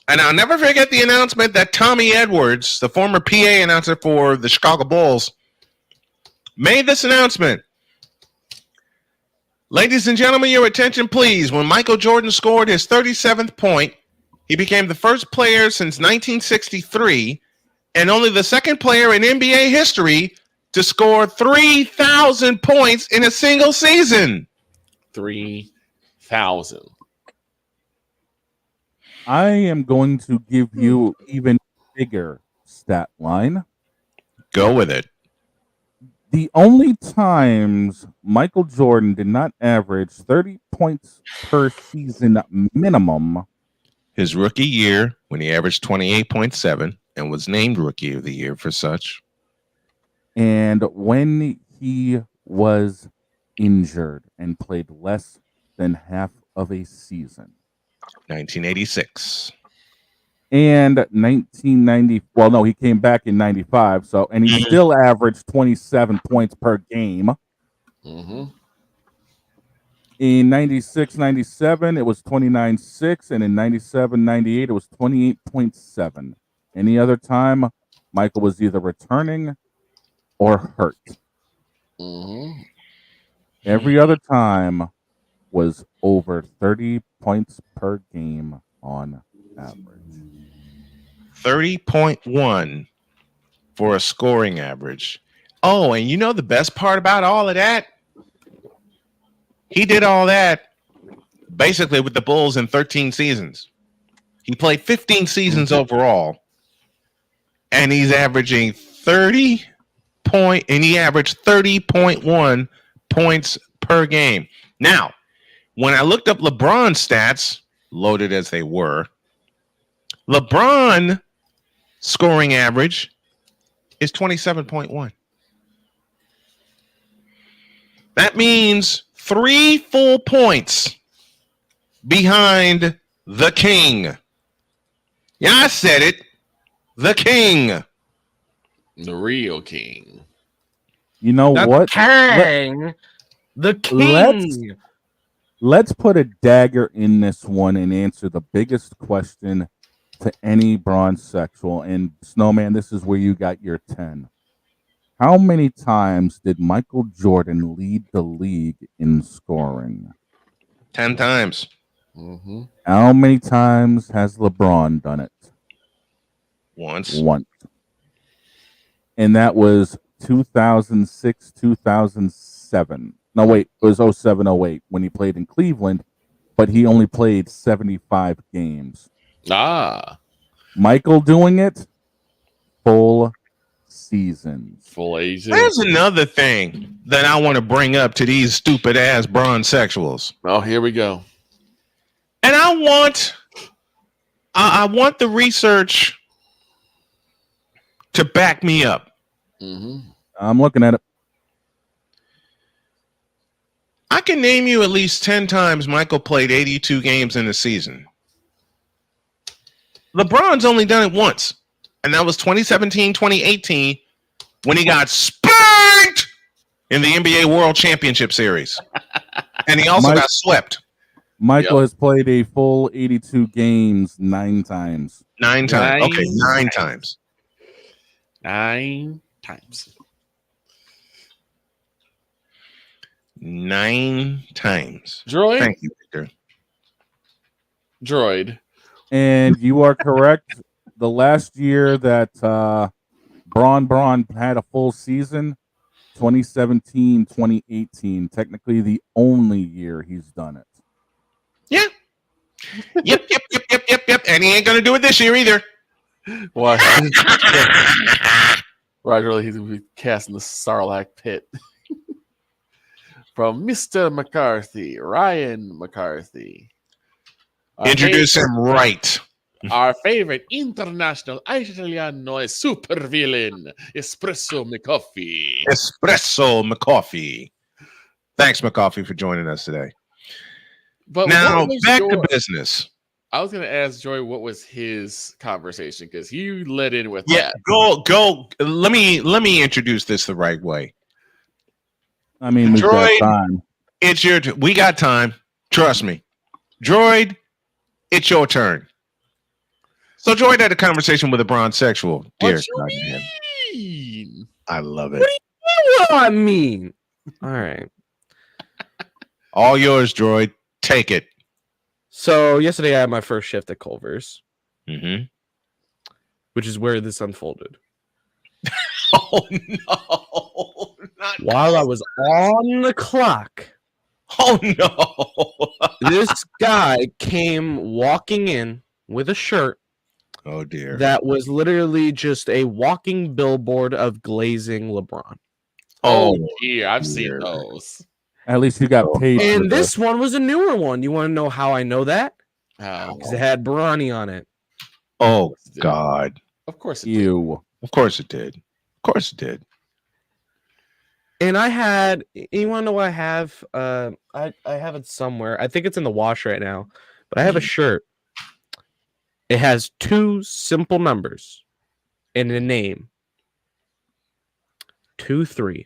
And I'll never forget the announcement that Tommy Edwards, the former PA announcer for the Chicago Bulls, made this announcement. Ladies and gentlemen, your attention, please. When Michael Jordan scored his 37th point, he became the first player since 1963 and only the second player in NBA history to score 3,000 points in a single season. 3,000. I am going to give you even bigger stat line. Go with it. The only times Michael Jordan did not average 30 points per season minimum. His rookie year, when he averaged 28.7 and was named Rookie of the Year for such. And when he was injured and played less than half of a season. 1986. And 1990. Well, no, he came back in 95. So, and he still averaged 27 points per game. Mm-hmm. In 96, 97, it was 29.6. And in 97, 98, it was 28.7. Any other time, Michael was either returning or hurt. Mm-hmm. Every other time was over 30 points per game on average. 30.1 for a scoring average. Oh, and you know the best part about all of that? He did all that basically with the Bulls in 13 seasons. He played 15 seasons overall, and he's averaging 30.1 points per game. Now, when I looked up LeBron's stats, loaded as they were, LeBron scoring average is 27.1. That means 3 full points behind the king. Yeah, I said it. The king. The real king. You know what? The king. Let's put a dagger in this one and answer the biggest question to any bronze sexual. And Snowman, this is where you got your 10. How many times did Michael Jordan lead the league in scoring? 10 times. Mm-hmm. How many times has LeBron done it? Once. And that was 2006, 2007. No, wait, it was 07, 08 when he played in Cleveland, but he only played 75 games. Michael doing it, full seasons. Full ages. There's another thing that I want to bring up to these stupid ass bronze sexuals. Oh, here we go. And I want the research to back me up. Mm-hmm. I'm looking at it. I can name you at least 10 times Michael played 82 games in a season. LeBron's only done it once, and that was 2017-2018 when he got spanked in the NBA World Championship Series. And he also got swept. Michael has played a full 82 games 9 times. 9 times. Okay, 9 times. 9 times. 9 times. Droid? Thank you, Victor. Droid. And you are correct. The last year that Braun had a full season, 2017, 2018. Technically the only year he's done it. Yeah. Yep. And he ain't going to do it this year either. Why? Roger, he's going to be casting the Sarlacc pit. From Mr. McCarthy, Ryan McCarthy. Introduce him right. Our favorite international Italiano supervillain, Espresso McCoffee. Espresso McCoffee. Thanks, McCoffee, for joining us today. But now, back to business. I was going to ask Joy what was his conversation because he led in with that. Go. Let me introduce this the right way. I mean, we've got time. It's your we got time. Trust me. Droid, it's your turn. So Droid had a conversation with a bronze sexual. Dear God, man. I love it. What do I mean? All right. All yours, Droid. Take it. So yesterday I had my first shift at Culver's. Mm-hmm. Which is where this unfolded. Oh no. While I was on the clock. Oh no. This guy came walking in with a shirt. Oh dear. That was literally just a walking billboard of glazing LeBron. Oh dear. I've seen those. At least you got paid. And this one was a newer one. You want to know how I know that? How? Because it had Bronny on it. Oh God. Of course it did. Of course it did. Of course it did. And I had, you want to know what I have? I have it somewhere. I think it's in the wash right now. But I have a shirt. It has 2 simple numbers and a name. 2-3.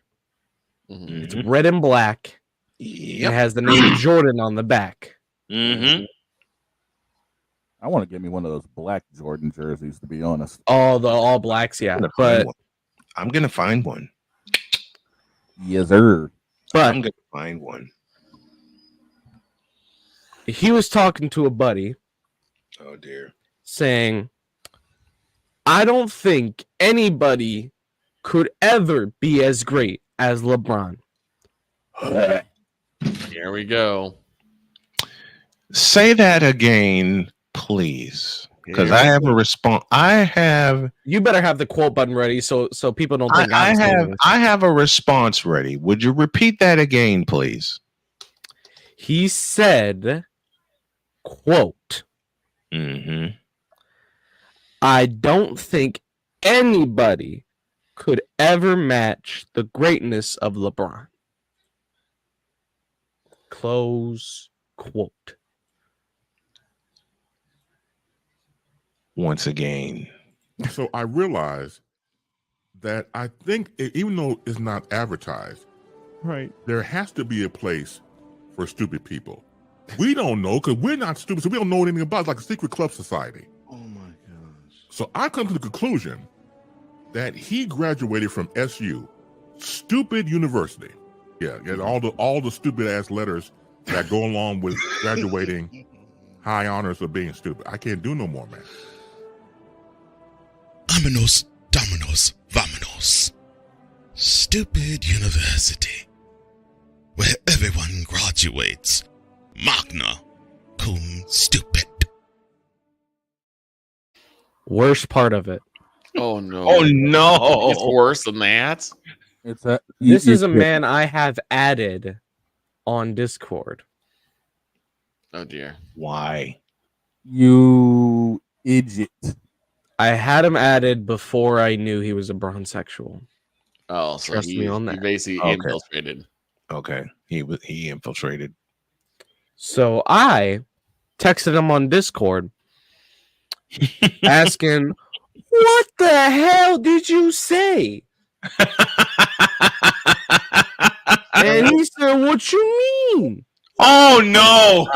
Mm-hmm. It's red and black. Yep. It has the name Jordan on the back. Mm-hmm. I want to get me one of those black Jordan jerseys, to be honest. Oh, the all blacks, yeah. But I'm gonna find one. Yes, sir. But I'm gonna find one. He was talking to a buddy. Oh dear. Saying, I don't think anybody could ever be as great as LeBron. Yeah. Here we go. Say that again, please. Because I have a response. You better have the quote button ready so people don't think I have a response ready. Would you repeat that again, please? He said, quote, I don't think anybody could ever match the greatness of LeBron. Close quote. Once again. So I realized that I think even though it's not advertised, right, there has to be a place for stupid people. We don't know because we're not stupid, so we don't know anything about it. It's like a secret club society. Oh my gosh. So I come to the conclusion that he graduated from SU, stupid university. Yeah, and all the stupid ass letters that go along with graduating high honors of being stupid. I can't do no more, man. Vámonos, dominos, vámonos. Stupid university, where everyone graduates. Magna cum stupid. Worst part of it. Oh no! Oh no! It's worse than that. This is a man I have added on Discord. Oh dear! Why? You idiot! I had him added before I knew he was a bronsexual. Oh, so Trust me on that. He basically infiltrated. Okay, he infiltrated. So I texted him on Discord asking, what the hell did you say? And he said, what you mean? Oh no!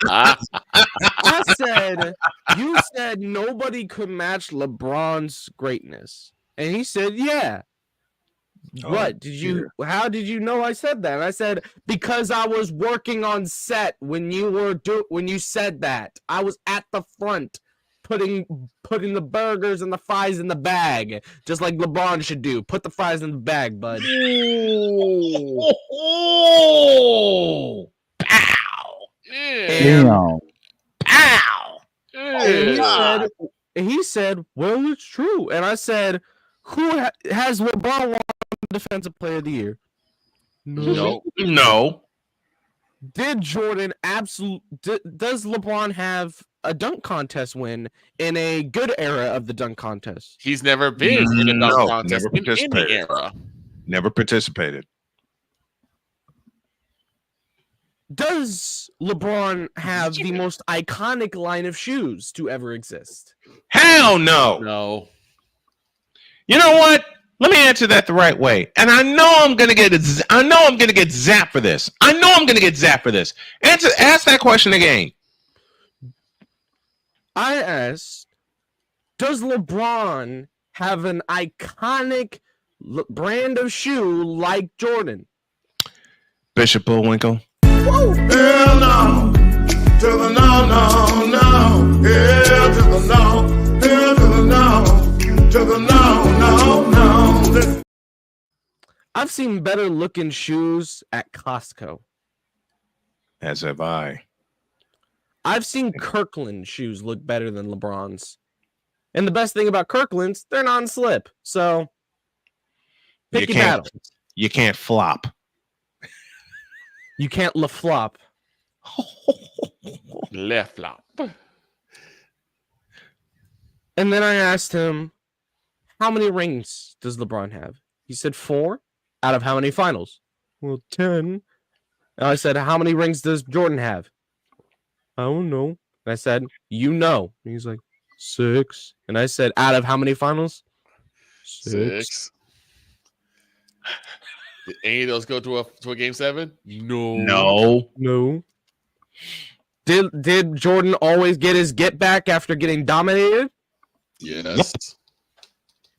I said, you said nobody could match LeBron's greatness. And he said, yeah. What did you? How did you know I said that? And I said because I was working on set when you said that. I was at the front putting the burgers and the fries in the bag, just like LeBron should do. Put the fries in the bag, bud. Oh! Pow! Damn. Pow! And he said, well, it's true. And I said, who has LeBron won Defensive Player of the Year? No. Did Jordan does LeBron have a dunk contest win in a good era of the dunk contest? He's never been in a dunk contest never in any participated. era. Never participated. Does LeBron have the most iconic line of shoes to ever exist? Hell no. No. You know what? Let me answer that the right way. And I know I'm gonna get zapped for this. Ask that question again. I asked, does LeBron have an iconic brand of shoe like Jordan? Bishop Bullwinkle. Hell no. To the no, no, no. Hell to the no. Hell to the no. To the no, no, no. I've seen better looking shoes at Costco. As have I. I've seen Kirkland shoes look better than LeBron's. And the best thing about Kirkland's, they're non-slip. So pick your battle. You can't flop. You can't flop. Left flop. And then I asked him, how many rings does LeBron have? He said 4. Out of how many finals? Well, 10. And I said, how many rings does Jordan have? I don't know. And I said, you know. And he's like, 6. And I said, out of how many finals? 6. Did any of those go to a game 7? No. Did Jordan always get his get back after getting dominated? Yes.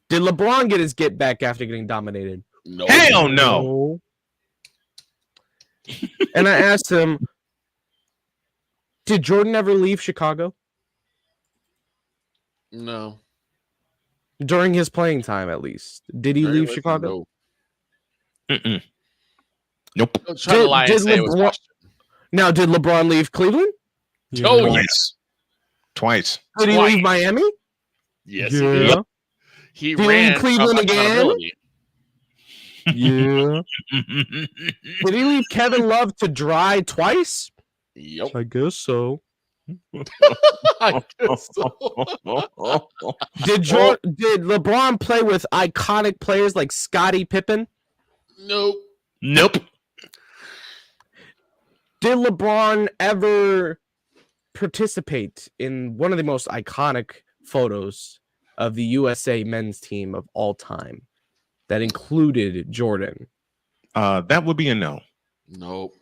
Did LeBron get his get back after getting dominated? No. Hell no. And I asked him, did Jordan ever leave Chicago? No. During his playing time, at least. Did he leave Chicago? No. Nope. Don't try to lie and say it was Washington. Now, did LeBron leave Cleveland? Oh, yes. Twice. Did he leave Miami? Yes, Yeah. he did. He Did he ran leave Cleveland from again? accountability. Yeah. Did he leave Kevin Love to dry twice? Yep. I guess so. I guess so. Did LeBron play with iconic players like Scottie Pippen? Nope. Did LeBron ever participate in one of the most iconic photos of the USA men's team of all time that included Jordan? That would be a no. Nope.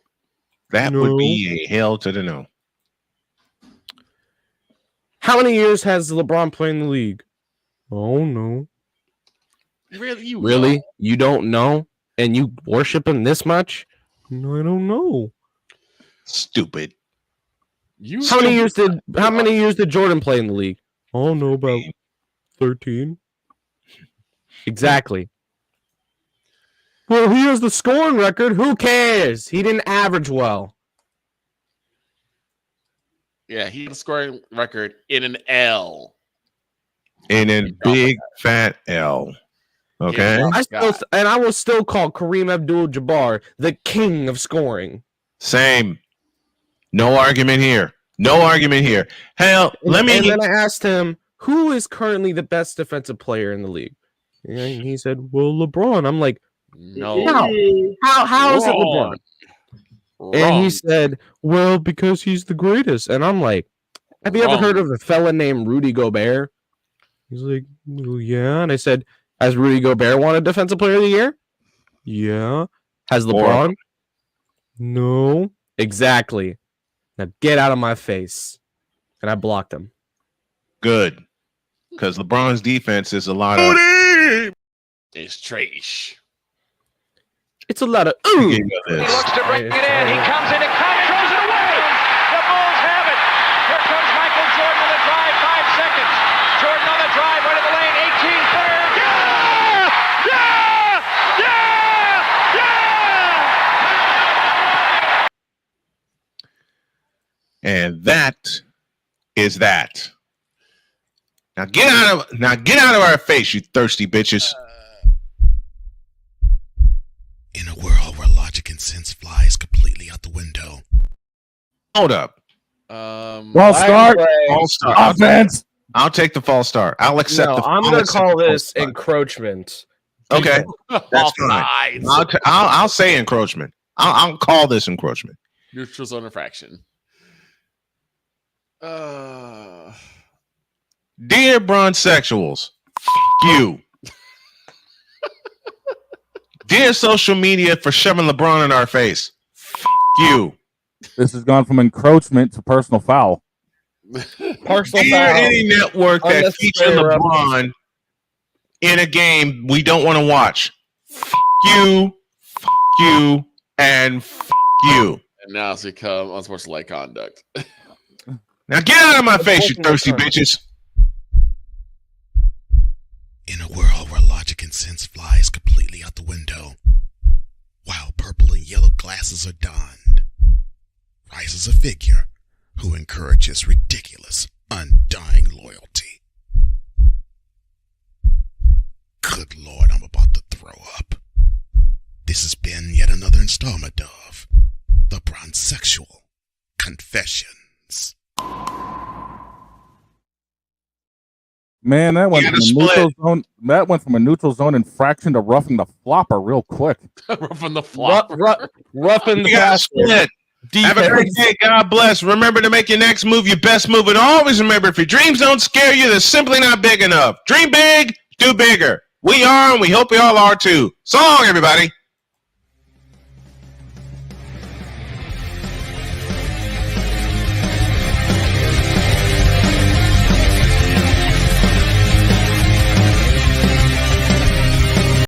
That would be a hell to the no. How many years has LeBron played in the league? Oh, no. Really? Really? You don't know? And you worship him this much? No, I don't know. Stupid. How many years did Jordan play in the league? Oh, no, about 13. Exactly. Well, he has the scoring record. Who cares? He didn't average well. Yeah, he had a scoring record in an L. In a big fat L. Okay. I will still call Kareem Abdul-Jabbar the king of scoring. Same. No argument here. No argument here. Hell, And then I asked him, who is currently the best defensive player in the league? And he said, well, LeBron. I'm like, no. How is it LeBron? Wrong. And he said, well, because he's the greatest. And I'm like, have you ever heard of a fella named Rudy Gobert? He's like, well, yeah. And I said, has Rudy Gobert won a Defensive Player of the Year? Yeah. Has LeBron? No. Exactly. Now get out of my face. And I blocked him. Good. Because LeBron's defense is a lot of... It's trash. It's a lot of... He looks to bring it in. He comes in and throws it away. The Bulls have it. Here comes Michael Jordan on the drive. 5 seconds. Jordan on the drive right in the lane. 18-footer. And that is that. Now get out of our face, you thirsty bitches. In a world where logic and sense flies completely out the window. Hold up. False start. False start. Offense. I'll take the false start. I'll accept No, the I'm I'll going to accept call the false this start. encroachment. Okay. That's fine. I'll say encroachment. I'll call this encroachment. Neutral zone infraction. Dear Bronsexuals, you. Dear social media for shoving LeBron in our face, you. This has gone from encroachment to personal foul. Dear any network that features LeBron in a game we don't want to watch, you, and you. And now it's become unsportsmanlike conduct. Now get out of my face, you thirsty bitches. In a world where logic and sense flies completely out the window, while purple and yellow glasses are donned, rises a figure who encourages ridiculous, undying loyalty. Good Lord, I'm about to throw up. This has been yet another installment of The Bronsexual Confessions. Man, that went from a neutral zone. That went from a neutral zone infraction to roughing the flopper real quick. Roughing the flopper. Roughing the split. Have a great day. God bless. Remember to make your next move your best move. And always remember, if your dreams don't scare you, they're simply not big enough. Dream big, do bigger. We are, and we hope we all are too. So long, everybody.